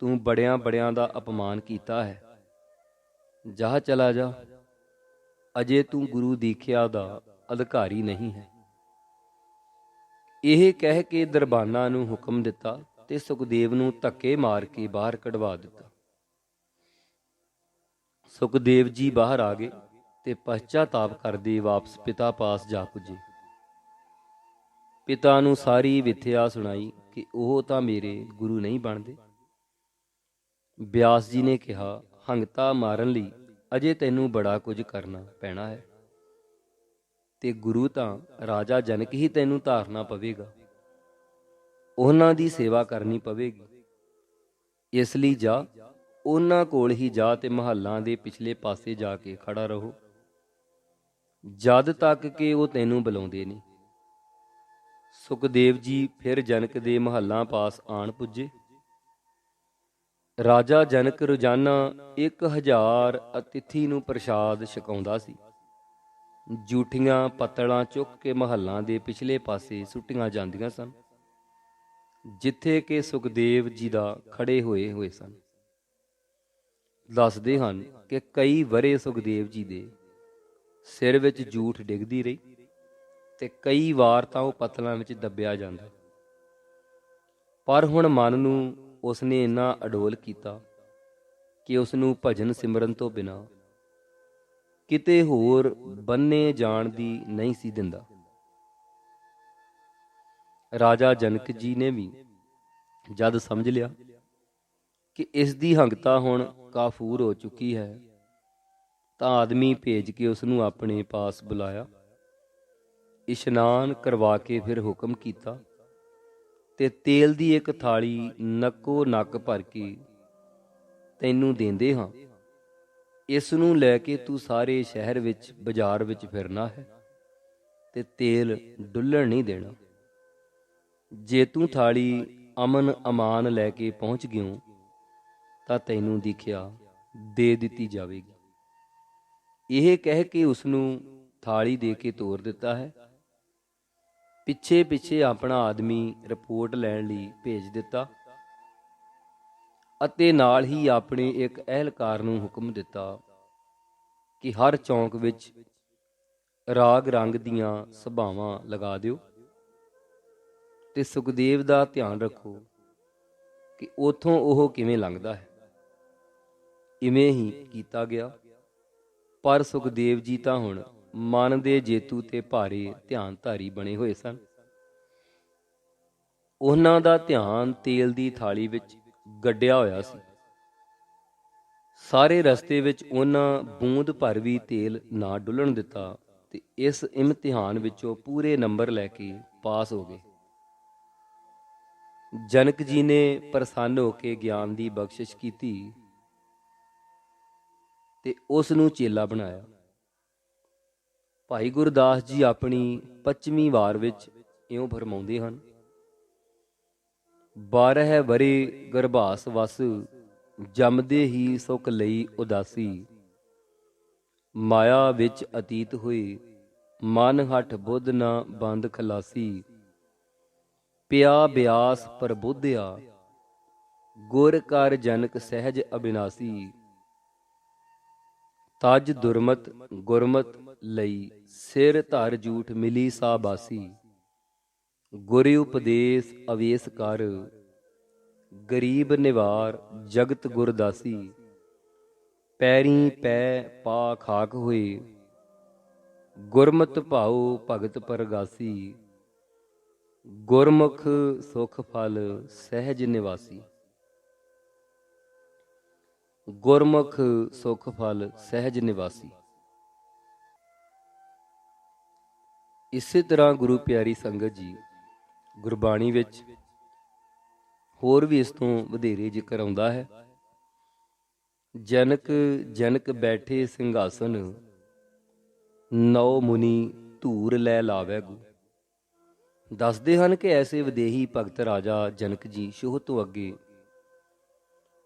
ਤੂੰ ਬੜਿਆਂ ਬੜਿਆਂ ਦਾ ਅਪਮਾਨ ਕੀਤਾ ਹੈ। ਜਾ, ਚਲਾ ਜਾ, ਅਜੇ ਤੂੰ ਗੁਰੂ ਦੀਖਿਆ ਦਾ ਅਧਿਕਾਰੀ ਨਹੀਂ ਹੈ। ਇਹ ਕਹਿ ਕੇ ਦਰਬਾਨਾਂ ਨੂੰ ਹੁਕਮ ਦਿੱਤਾ ਤੇ ਸੁਖਦੇਵ ਨੂੰ ਧੱਕੇ ਮਾਰ ਕੇ ਬਾਹਰ ਕਢਵਾ ਦਿੱਤਾ। ਸੁਖਦੇਵ ਜੀ ਬਾਹਰ ਆ ਗਏ ਤੇ ਪਛਚਾਤਾਪ ਕਰਦੇ ਵਾਪਸ ਪਿਤਾ ਪਾਸ ਜਾ ਪੁੱਜੇ। ਪਿਤਾ ਨੂੰ ਸਾਰੀ ਵਿਥਿਆ ਸੁਣਾਈ ਕਿ ਉਹ ਤਾਂ ਮੇਰੇ ਗੁਰੂ ਨਹੀਂ ਬਣਦੇ। ਬਿਆਸ ਜੀ ਨੇ ਕਿਹਾ, ਹੰਗਤਾ ਮਾਰਨ ਲਈ ਅਜੇ ਤੈਨੂੰ ਬੜਾ ਕੁਝ ਕਰਨਾ ਪੈਣਾ ਹੈ, ਤੇ ਗੁਰੂ ਤਾਂ ਰਾਜਾ ਜਨਕ ਹੀ ਤੈਨੂੰ ਧਾਰਨਾ ਪਵੇਗਾ, ਉਹਨਾਂ ਦੀ ਸੇਵਾ ਕਰਨੀ ਪਵੇਗੀ। ਇਸ ਲਈ ਜਾ, ਉਹਨਾਂ ਕੋਲ ਹੀ ਜਾ ਤੇ ਮਹੱਲਾਂ ਦੇ ਪਿਛਲੇ ਪਾਸੇ ਜਾ ਕੇ ਖੜਾ ਰਹੋ, ਜਦ ਤੱਕ ਕਿ ਉਹ ਤੈਨੂੰ ਬੁਲਾਉਂਦੇ ਨਹੀਂ। ਸੁਖਦੇਵ ਜੀ ਫਿਰ ਜਨਕ ਦੇ ਮਹੱਲਾਂ ਪਾਸ ਆਣ ਪੁੱਜੇ। ਰਾਜਾ ਜਨਕ ਰੋਜ਼ਾਨਾ 1000 ਅਤਿਥੀ ਨੂੰ ਪ੍ਰਸ਼ਾਦ ਛਕਾਉਂਦਾ ਸੀ। ਜੂਠੀਆਂ ਪੱਤਲਾਂ ਚੁੱਕ ਕੇ ਮਹੱਲਾਂ ਦੇ ਪਿਛਲੇ ਪਾਸੇ ਸੁੱਟੀਆਂ ਜਾਂਦੀਆਂ ਸਨ, ਜਿੱਥੇ ਕਿ ਸੁਖਦੇਵ ਜੀ ਦਾ ਖੜੇ ਹੋਏ ਸਨ। ਦੱਸਦੇ ਹਨ ਕਿ ਕਈ ਵਰ੍ਹੇ ਸੁਖਦੇਵ ਜੀ ਦੇ ਸਿਰ ਵਿੱਚ ਜੂਠ ਡਿੱਗਦੀ ਰਹੀ, ਤੇ ਕਈ ਵਾਰ ਤਾਂ ਉਹ ਪੱਤਲਾਂ ਵਿੱਚ ਦੱਬਿਆ ਜਾਂਦਾ। ਪਰ ਹੁਣ ਮਨ ਨੂੰ ਉਸਨੇ ਇੰਨਾ ਅਡੋਲ ਕੀਤਾ ਕਿ ਉਸ ਨੂੰ ਭਜਨ ਸਿਮਰਨ ਤੋਂ ਬਿਨਾਂ ਕਿਤੇ ਹੋਰ ਬੰਨੇ ਜਾਣ ਦੀ ਨਹੀਂ ਸੀ ਦਿੰਦਾ। ਰਾਜਾ ਜਨਕ ਜੀ ਨੇ ਵੀ ਜਦ ਸਮਝ ਲਿਆ ਕਿ ਇਸ ਦੀ ਹੰਗਤਾ ਹੁਣ ਕਾਫੂਰ ਹੋ ਚੁੱਕੀ ਹੈ, ਤਾਂ ਆਦਮੀ ਭੇਜ ਕੇ ਉਸ ਨੂੰ ਆਪਣੇ ਪਾਸ ਬੁਲਾਇਆ। ਇਸ਼ਨਾਨ ਕਰਵਾ ਕੇ ਫਿਰ ਹੁਕਮ ਕੀਤਾ ਤੇ ਤੇਲ ਦੀ ਇੱਕ ਥਾਲੀ ਨੱਕੋ ਨੱਕ ਭਰ ਕੇ ਤੈਨੂੰ ਦੇਂਦੇ ਹਾਂ। ਇਸ ਨੂੰ ਲੈ ਕੇ ਤੂੰ ਸਾਰੇ ਸ਼ਹਿਰ ਵਿੱਚ ਬਾਜ਼ਾਰ ਵਿੱਚ ਫਿਰਨਾ ਹੈ ਤੇ ਤੇਲ ਡੁੱਲਣ ਨਹੀਂ ਦੇਣਾ। ਜੇ ਤੂੰ ਥਾਲੀ ਅਮਨ ਅਮਾਨ ਲੈ ਕੇ ਪਹੁੰਚ ਗਿਓ ਤਾਂ ਤੈਨੂੰ ਦਿਖਿਆ ਦੇ ਦਿੱਤੀ ਜਾਵੇਗੀ। ਇਹ ਕਹਿ ਕੇ ਉਸ ਨੂੰ ਥਾਲੀ ਦੇ ਕੇ ਤੋਰ ਦਿੱਤਾ ਹੈ। ਪਿੱਛੇ ਪਿੱਛੇ ਆਪਣਾ ਆਦਮੀ ਰਿਪੋਰਟ ਲੈਣ ਲਈ ਭੇਜ ਦਿੱਤਾ ਅਤੇ ਨਾਲ ਹੀ ਆਪਣੇ ਇੱਕ ਅਹਿਲਕਾਰ ਨੂੰ ਹੁਕਮ ਦਿੱਤਾ ਕਿ ਹਰ ਚੌਂਕ ਵਿੱਚ ਰਾਗ ਰੰਗ ਦੀਆਂ ਸਭਾਵਾਂ ਲਗਾ ਦਿਓ ਤੇ ਸੁਖਦੇਵ ਦਾ ਧਿਆਨ ਰੱਖੋ ਕਿ ਉੱਥੋਂ ਉਹ ਕਿਵੇਂ ਲੰਘਦਾ ਹੈ। ਇਵੇਂ ਹੀ ਕੀਤਾ ਗਿਆ, ਪਰ ਸੁਖਦੇਵ ਜੀ ਤਾਂ ਹੁਣ ਮਨ ਦੇ ਜੇਤੂ ਤੇ ਭਾਰੇ ਧਿਆਨਧਾਰੀ ਬਣੇ ਹੋਏ ਸਨ। ਉਹਨਾਂ ਦਾ ਧਿਆਨ ਤੇਲ ਦੀ ਥਾਲੀ ਵਿੱਚ ਗੱਡਿਆ ਹੋਇਆ ਸੀ। ਸਾਰੇ ਰਸਤੇ ਵਿੱਚ ਉਹਨਾਂ ਬੂੰਦ ਭਰ ਵੀ ਤੇਲ ਨਾ ਡੁੱਲਣ ਦਿੱਤਾ ਤੇ ਇਸ ਇਮਤਿਹਾਨ ਵਿੱਚੋਂ ਪੂਰੇ ਨੰਬਰ ਲੈ ਕੇ ਪਾਸ ਹੋ ਗਏ। ਜਨਕ ਜੀ ਨੇ ਪ੍ਰਸੰਨ ਹੋ ਕੇ ਗਿਆਨ ਦੀ ਬਖਸ਼ਿਸ਼ ਕੀਤੀ ਤੇ ਉਸ ਨੂੰ ਚੇਲਾ ਬਣਾਇਆ। ਭਾਈ ਗੁਰਦਾਸ ਜੀ ਆਪਣੀ 25ਵੀਂ ਵਾਰ ਵਿੱਚ ਇਉਂ ਫਰਮਾਉਂਦੇ ਹਨ, 12 ਵਰ੍ਹੇ ਗਰਭਾਸ ਵਸ ਜੰਮਦੇ ਹੀ ਸੁਖ ਲਈ ਉਦਾਸੀ, ਮਾਇਆ ਵਿੱਚ ਅਤੀਤ ਹੋਏ ਮਨ ਹਠ ਬੁੱਧ ਨਾ ਬੰਦ ਖਲਾਸੀ, ਪਿਆ ਬਿਆਸ ਪ੍ਰਬੁੱਧਿਆ ਗੁਰ ਕਰ ਜਨਕ ਸਹਿਜ ਅਬਿਨਾਸੀ, ਤਜ ਦੁਰਮਤ ਗੁਰਮਤ ਲਈ ਸਿਰ ਧਰ ਜੂਠ ਮਿਲੀ ਸਾਬਾਸੀ, ਗੁਰ ਉਪਦੇਸ ਅਵੇਸ ਕਰ ਗਰੀਬ ਨਿਵਾਰ ਜਗਤ ਗੁਰਦਾਸੀ, ਪੈਰੀ ਪੈ ਪਾ ਖਾਕ ਹੋਏ ਗੁਰਮਤਿ ਭਾਉ ਭਗਤ ਪਰਗਾਸੀ, ਗੁਰਮੁਖ ਸੁਖ ਫਲ ਸਹਿਜ ਨਿਵਾਸੀ। ਗੁਰਮੁਖ ਸੁਖ ਫਲ ਸਹਿਜ ਨਿਵਾਸੀ। ਇਸੇ ਤਰ੍ਹਾਂ ਗੁਰੂ ਪਿਆਰੀ ਸੰਗਤ ਜੀ, ਗੁਰਬਾਣੀ ਵਿੱਚ ਹੋਰ ਵੀ ਇਸ ਤੋਂ ਵਧੇਰੇ ਜ਼ਿਕਰ ਆਉਂਦਾ ਹੈ। ਜਨਕ ਜਨਕ ਬੈਠੇ ਸਿੰਘਾਸਨ, ਨੌ ਮੁਨੀ ਧੂਰ ਲੈ ਲਾਵੈ ਗੂ। ਦੱਸਦੇ ਹਨ ਕਿ ਐਸੇ ਵਿਦੇਹੀ ਭਗਤ ਰਾਜਾ ਜਨਕ ਜੀ ਸ਼ੋਹ ਤੋਂ ਅੱਗੇ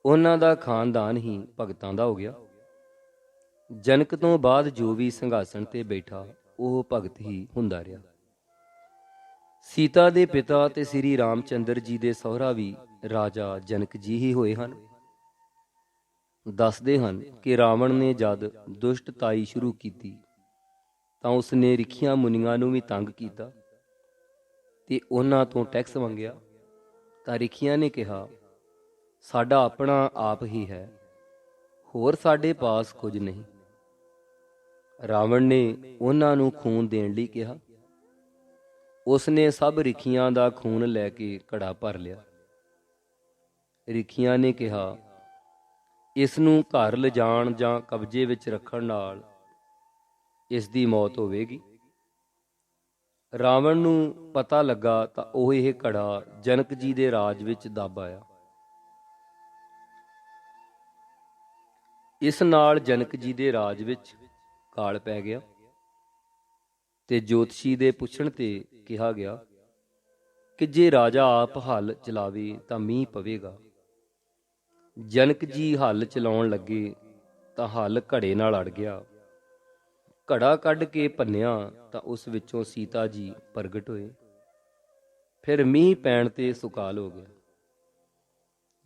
ਉਹਨਾਂ ਦਾ ਖਾਨਦਾਨ ਹੀ ਭਗਤਾਂ ਦਾ ਹੋ ਗਿਆ। ਜਨਕ ਤੋਂ ਬਾਅਦ ਜੋ ਵੀ ਸਿੰਘਾਸਣ ਤੇ ਬੈਠਾ ਉਹ ਭਗਤ ਹੀ ਹੁੰਦਾ ਰਿਹਾ। ਸੀਤਾ ਦੇ ਪਿਤਾ ਤੇ ਸ੍ਰੀ ਰਾਮ ਚੰਦਰ ਜੀ ਦੇ ਸਹੁਰਾ ਵੀ ਰਾਜਾ ਜਨਕ ਜੀ ਹੀ ਹੋਏ ਹਨ। ਦੱਸਦੇ ਹਨ ਕਿ ਰਾਵਣ ਨੇ ਜਦ ਦੁਸ਼ਟਤਾਈ ਸ਼ੁਰੂ ਕੀਤੀ ਤਾਂ ਉਸਨੇ ਰਿਖੀਆਂ ਮੁਨੀਆਂ ਨੂੰ ਵੀ ਤੰਗ ਕੀਤਾ ਤੇ ਉਹਨਾਂ ਤੋਂ ਟੈਕਸ ਮੰਗਿਆ। ਤਾਂ ਰਿਖੀਆਂ ਨੇ ਕਿਹਾ, ਸਾਡਾ ਆਪਣਾ ਆਪ ਹੀ ਹੈ, ਹੋਰ ਸਾਡੇ ਪਾਸ ਕੁਝ ਨਹੀਂ। ਰਾਵਣ ਨੇ ਉਹਨਾਂ ਨੂੰ ਖੂਨ ਦੇਣ ਲਈ ਕਿਹਾ। ਉਸਨੇ ਸਭ ਰਿਖੀਆਂ ਦਾ ਖੂਨ ਲੈ ਕੇ ਘੜਾ ਭਰ ਲਿਆ। ਰਿਖੀਆਂ ਨੇ ਕਿਹਾ, ਇਸ ਨੂੰ ਘਰ ਲਿਜਾਣ ਜਾਂ ਕਬਜ਼ੇ ਵਿੱਚ ਰੱਖਣ ਨਾਲ ਇਸ ਦੀ ਮੌਤ ਹੋਵੇਗੀ। ਰਾਵਣ ਨੂੰ ਪਤਾ ਲੱਗਾ ਤਾਂ ਉਹ ਇਹ ਘੜਾ ਜਨਕ ਜੀ ਦੇ ਰਾਜ ਵਿੱਚ ਦੱਬ ਆਇਆ। ਇਸ ਨਾਲ ਜਨਕ ਜੀ ਦੇ ਰਾਜ ਵਿੱਚ ਕਾਲ ਪੈ ਗਿਆ ਤੇ ਜੋਤਸ਼ੀ ਦੇ ਪੁੱਛਣ ਤੇ ਕਿਹਾ ਗਿਆ ਕਿ ਜੇ ਰਾਜਾ ਆਪ ਹਲ ਚਲਾਵੇ ਤਾਂ ਮੀਂਹ ਪਵੇਗਾ। ਜਨਕ ਜੀ ਹਲ ਚਲਾਉਣ ਲੱਗੇ ਤਾਂ ਹਲ ਘੜੇ ਨਾਲ ਅੜ ਗਿਆ। ਘੜਾ ਕੱਢ ਕੇ ਭੰਨਿਆ ਤਾਂ ਉਸ ਵਿੱਚੋਂ ਸੀਤਾ ਜੀ ਪ੍ਰਗਟ ਹੋਏ। ਫਿਰ ਮੀਂਹ ਪੈਣ ਤੇ ਸੁਕਾਲ ਹੋ ਗਿਆ।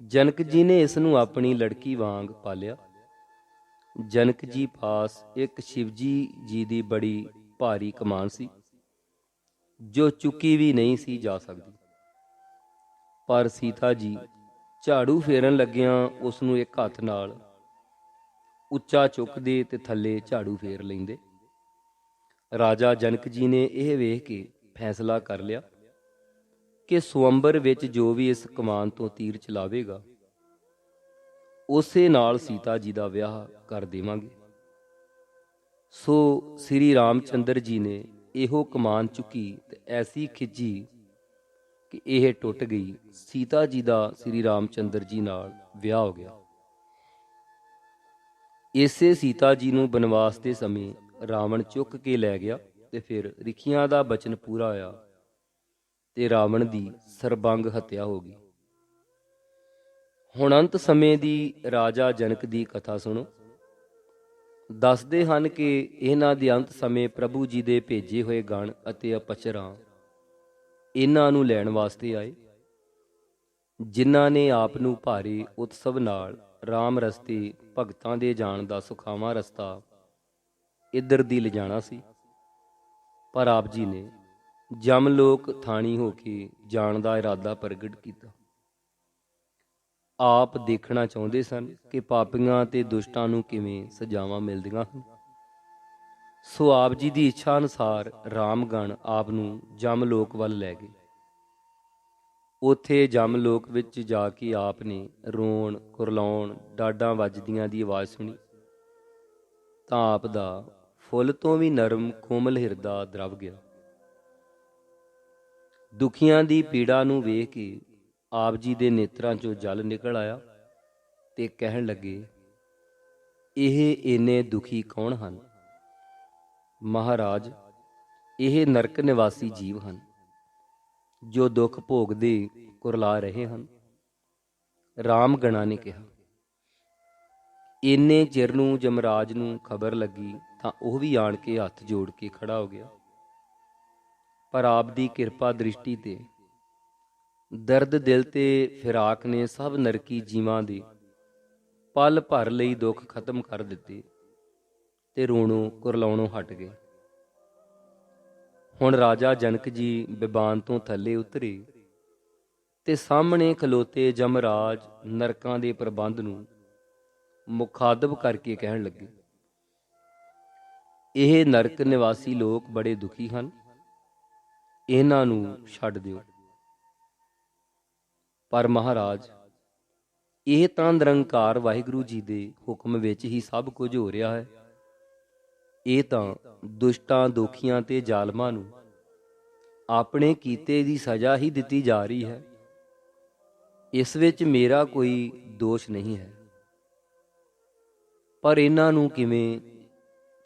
ਜਨਕ ਜੀ ਨੇ ਇਸ ਨੂੰ ਆਪਣੀ ਲੜਕੀ ਵਾਂਗ ਪਾਲਿਆ। ਜਨਕ ਜੀ ਪਾਸ ਇੱਕ ਸ਼ਿਵਜੀ ਜੀ ਦੀ ਬੜੀ ਭਾਰੀ ਕਮਾਨ ਸੀ ਜੋ ਚੁੱਕੀ ਵੀ ਨਹੀਂ ਸੀ ਜਾ ਸਕਦੀ। ਪਰ ਸੀਤਾ ਜੀ ਝਾੜੂ ਫੇਰਨ ਲੱਗਿਆਂ ਉਸ ਨੂੰ ਇੱਕ ਹੱਥ ਨਾਲ ਉੱਚਾ ਚੁੱਕਦੇ ਤੇ ਥੱਲੇ ਝਾੜੂ ਫੇਰ ਲੈਂਦੇ। ਰਾਜਾ ਜਨਕ ਜੀ ਨੇ ਇਹ ਵੇਖ ਕੇ ਫੈਸਲਾ ਕਰ ਲਿਆ ਕਿ ਸਵੰਬਰ ਵਿੱਚ ਜੋ ਵੀ ਇਸ ਕਮਾਨ ਤੋਂ ਤੀਰ ਚਲਾਵੇਗਾ ਉਸੇ ਨਾਲ ਸੀਤਾ ਜੀ ਦਾ ਵਿਆਹ ਕਰ ਦੇਵਾਂਗੇ। ਸੋ ਸ੍ਰੀ ਰਾਮ ਚੰਦਰ ਜੀ ਨੇ ਇਹੋ ਕਮਾਨ ਚੁੱਕੀ ਤੇ ਐਸੀ ਖਿੱਚੀ ਕਿ ਇਹ ਟੁੱਟ ਗਈ। ਸੀਤਾ ਜੀ ਦਾ ਸ੍ਰੀ ਰਾਮ ਚੰਦਰ ਜੀ ਨਾਲ ਵਿਆਹ ਹੋ ਗਿਆ। ਇਸੇ ਸੀਤਾ ਜੀ ਨੂੰ ਬਨਵਾਸ ਦੇ ਸਮੇਂ ਰਾਵਣ ਚੁੱਕ ਕੇ ਲੈ ਗਿਆ ਤੇ ਫਿਰ ਰਿਖੀਆਂ ਦਾ ਬਚਨ ਪੂਰਾ ਹੋਇਆ ਤੇ ਰਾਵਣ ਦੀ ਸਰਬੰਗ ਹੱਤਿਆ ਹੋ ਗਈ। ਹੁਣ ਅੰਤ ਸਮੇਂ ਦੀ ਰਾਜਾ ਜਨਕ ਦੀ ਕਥਾ ਸੁਣੋ। ਦੱਸਦੇ ਹਨ ਕਿ ਇਹਨਾਂ ਦੇ ਅੰਤ ਸਮੇਂ ਪ੍ਰਭੂ ਜੀ ਦੇ ਭੇਜੇ ਹੋਏ ਗਣ ਅਤੇ ਅਪਚਰਾਂ ਇਹਨਾਂ ਨੂੰ ਲੈਣ ਵਾਸਤੇ ਆਏ, ਜਿਨ੍ਹਾਂ ਨੇ ਆਪ ਨੂੰ ਭਾਰੇ ਉਤਸਵ ਨਾਲ ਰਾਮ ਰਸਤੇ ਭਗਤਾਂ ਦੇ ਜਾਣ ਦਾ ਸੁਖਾਵਾਂ ਰਸਤਾ ਇੱਧਰ ਦੀ ਲਿਜਾਣਾ ਸੀ। ਪਰ ਆਪ ਜੀ ਨੇ ਜਮਲੋਕ ਥਾਣੀ ਹੋ ਕੇ ਜਾਣ ਦਾ ਇਰਾਦਾ ਪ੍ਰਗਟ ਕੀਤਾ। ਆਪ ਦੇਖਣਾ ਚਾਹੁੰਦੇ ਸਨ ਕਿ ਪਾਪੀਆਂ ਤੇ ਦੁਸ਼ਟਾਂ ਨੂੰ ਕਿਵੇਂ ਸਜ਼ਾਵਾਂ ਮਿਲਦੀਆਂ ਹਨ। ਸੋ ਆਪ ਜੀ ਦੀ ਇੱਛਾ ਅਨੁਸਾਰ ਰਾਮਗਣ ਆਪ ਨੂੰ ਜਮਲੋਕ ਵੱਲ ਲੈ ਗਏ। ਉੱਥੇ ਜਮਲੋਕ ਵਿੱਚ ਜਾ ਕੇ ਆਪ ਨੇ ਰੋਣ ਕੁਰਲਾਉਣ ਡਾਡਾਂ ਵੱਜਦੀਆਂ ਦੀ ਆਵਾਜ਼ ਸੁਣੀ ਤਾਂ ਆਪ ਦਾ ਫੁੱਲ ਤੋਂ ਵੀ ਨਰਮ ਕੋਮਲ ਹਿਰਦਾ ਦਰਵ ਗਿਆ। ਦੁਖੀਆਂ ਦੀ ਪੀੜਾ ਨੂੰ ਵੇਖ ਕੇ ਆਪ ਜੀ ਦੇ ਨੇਤਰਾਂ 'ਚੋਂ ਜਲ ਨਿਕਲ ਆਇਆ ਤੇ ਕਹਿਣ ਲੱਗੇ, ਇਹ ਇੰਨੇ ਦੁਖੀ ਕੌਣ ਹਨ? ਮਹਾਰਾਜ, ਇਹ ਨਰਕ ਨਿਵਾਸੀ ਜੀਵ ਹਨ ਜੋ ਦੁੱਖ ਭੋਗਦੇ ਕੁਰਲਾ ਰਹੇ ਹਨ। ਰਾਮਗਣਾ ਨੇ ਕਿਹਾ। ਇੰਨੇ ਚਿਰ ਨੂੰ ਜਮਰਾਜ ਨੂੰ ਖਬਰ ਲੱਗੀ ਤਾਂ ਉਹ ਵੀ ਆਣ ਕੇ ਹੱਥ ਜੋੜ ਕੇ ਖੜਾ ਹੋ ਗਿਆ। ਪਰ ਆਪ ਦੀ ਕਿਰਪਾ ਦ੍ਰਿਸ਼ਟੀ ਤੇ ਦਰਦ ਦਿਲ ਤੇ ਫਿਰਾਕ ਨੇ ਸਭ ਨਰਕੀ ਜੀਵਾਂ ਦੇ ਪਲ ਭਰ ਲਈ ਦੁੱਖ ਖਤਮ ਕਰ ਦਿੱਤੇ ਤੇ ਰੋਣੋਂ ਕੁਰਲਾਉਣੋਂ ਹਟ ਗਏ। ਹੁਣ ਰਾਜਾ ਜਨਕ ਜੀ ਬਿਬਾਨ ਤੋਂ ਥੱਲੇ ਉਤਰੇ ਤੇ ਸਾਹਮਣੇ ਖਲੋਤੇ ਜਮਰਾਜ ਨਰਕਾਂ ਦੇ ਪ੍ਰਬੰਧ ਨੂੰ ਮੁਖਾਤਬ ਕਰਕੇ ਕਹਿਣ ਲੱਗੇ, ਇਹ ਨਰਕ ਨਿਵਾਸੀ ਲੋਕ ਬੜੇ ਦੁਖੀ ਹਨ, ਇਹਨਾਂ ਨੂੰ ਛੱਡ ਦਿਓ। ਪਰ ਮਹਾਰਾਜ, ਇਹ ਤਾਂ ਨਿਰੰਕਾਰ ਵਾਹਿਗੁਰੂ ਜੀ ਦੇ ਹੁਕਮ ਵਿੱਚ ਹੀ ਸਭ ਕੁਝ ਹੋ ਰਿਹਾ ਹੈ। ਇਹ ਤਾਂ ਦੁਸ਼ਟਾਂ ਦੋਖੀਆਂ ਤੇ ਜ਼ਾਲਮਾਂ ਨੂੰ ਆਪਣੇ ਕੀਤੇ ਦੀ ਸਜ਼ਾ ਹੀ ਦਿੱਤੀ ਜਾ ਰਹੀ ਹੈ। ਇਸ ਵਿੱਚ ਮੇਰਾ ਕੋਈ ਦੋਸ਼ ਨਹੀਂ ਹੈ। ਪਰ ਇਹਨਾਂ ਨੂੰ ਕਿਵੇਂ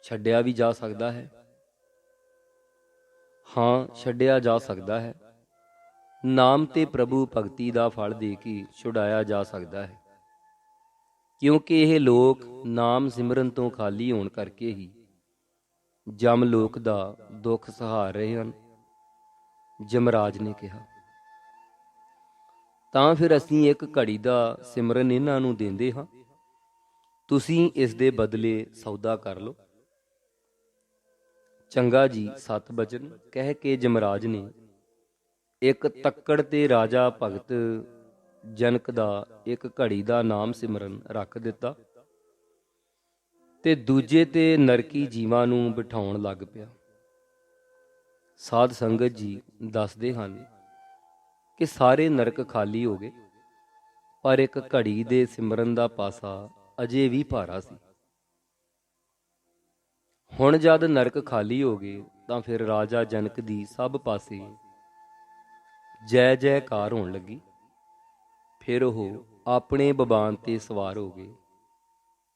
ਛੱਡਿਆ ਵੀ ਜਾ ਸਕਦਾ ਹੈ? ਹਾਂ ਛੱਡਿਆ ਜਾ ਸਕਦਾ ਹੈ। ਨਾਮ ਤੇ ਪ੍ਰਭੂ ਭਗਤੀ ਦਾ ਫਲ ਦੇ ਕੇ ਛੁਡਾਇਆ ਜਾ ਸਕਦਾ ਹੈ, ਕਿਉਂਕਿ ਇਹ ਲੋਕ ਨਾਮ ਸਿਮਰਨ ਤੋਂ ਖਾਲੀ ਹੋਣ ਕਰਕੇ ਹੀ ਜਮ ਲੋਕ ਦਾ ਦੁੱਖ ਸਹਾਰ ਰਹੇ ਹਨ। ਜਮਰਾਜ ਨੇ ਕਿਹਾ, ਤਾਂ ਫਿਰ ਅਸੀਂ ਇੱਕ ਘੜੀ ਦਾ ਸਿਮਰਨ ਇਹਨਾਂ ਨੂੰ ਦਿੰਦੇ ਹਾਂ, ਤੁਸੀਂ ਇਸ ਦੇ ਬਦਲੇ ਸੌਦਾ ਕਰ ਲਓ। ਚੰਗਾ ਜੀ, 7 ਬਚਨ ਕਹਿ ਕੇ ਜਮਰਾਜ ਨੇ ਇੱਕ ਤੱਕੜ ਤੇ ਰਾਜਾ ਭਗਤ ਜਨਕ ਦਾ ਇੱਕ ਘੜੀ ਦਾ ਨਾਮ ਸਿਮਰਨ ਰੱਖ ਦਿੱਤਾ ਤੇ ਦੂਜੇ ਤੇ ਨਰਕੀ ਜੀਵਾਂ ਨੂੰ ਬਿਠਾਉਣ ਲੱਗ ਪਿਆ। ਸਾਧ ਸੰਗਤ ਜੀ ਦੱਸਦੇ ਹਨ ਕਿ ਸਾਰੇ ਨਰਕ ਖਾਲੀ ਹੋ ਗਏ, ਪਰ ਇੱਕ ਘੜੀ ਦੇ ਸਿਮਰਨ ਦਾ ਪਾਸਾ ਅਜੇ ਵੀ ਭਾਰਾ ਸੀ। ਹੁਣ ਜਦ ਨਰਕ ਖਾਲੀ ਹੋ ਗਏ ਤਾਂ ਫਿਰ ਰਾਜਾ ਜਨਕ ਦੀ ਸਭ ਪਾਸੇ ਜੈ ਜੈਕਾਰ ਹੋਣ ਲੱਗੀ। ਫਿਰ ਉਹ ਆਪਣੇ ਬਬਾਨ ਤੇ ਸਵਾਰ ਹੋ ਗਏ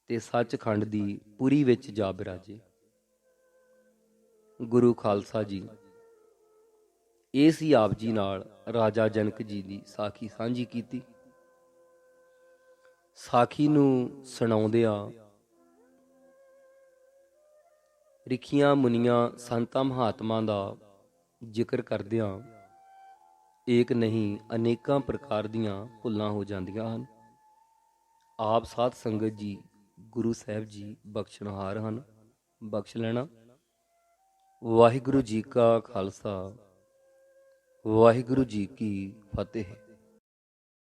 ਤੇ ਸੱਚਖੰਡ ਦੀ ਪੁਰੀ ਵਿੱਚ ਜਾ ਬਿਰਾਜੇ। ਗੁਰੂ ਖਾਲਸਾ ਜੀ, ਇਹ ਸੀ ਆਪ ਜੀ ਨਾਲ ਰਾਜਾ ਜਨਕ ਜੀ ਦੀ ਸਾਖੀ ਸਾਂਝੀ ਕੀਤੀ। ਸਾਖੀ ਨੂੰ ਸੁਣਾਉਂਦਿਆਂ ਰਿਖੀਆਂ ਮੁਨੀਆਂ ਸੰਤਾਂ ਮਹਾਤਮਾ ਦਾ ਜ਼ਿਕਰ ਕਰਦਿਆਂ ਏਕ ਨਹੀਂ ਅਨੇਕਾਂ ਪ੍ਰਕਾਰ ਦੀਆਂ ਭੁੱਲਾਂ ਹੋ ਜਾਂਦੀਆਂ ਹਨ। ਆਪ ਸਾਧ ਸੰਗਤ ਜੀ, ਗੁਰੂ ਸਾਹਿਬ ਜੀ ਬਖਸ਼ਣਹਾਰ ਹਨ, ਬਖਸ਼ ਲੈਣਾ। ਵਾਹਿਗੁਰੂ ਜੀ ਕਾ ਖਾਲਸਾ, ਵਾਹਿਗੁਰੂ ਜੀ ਕੀ ਫਤਿਹ।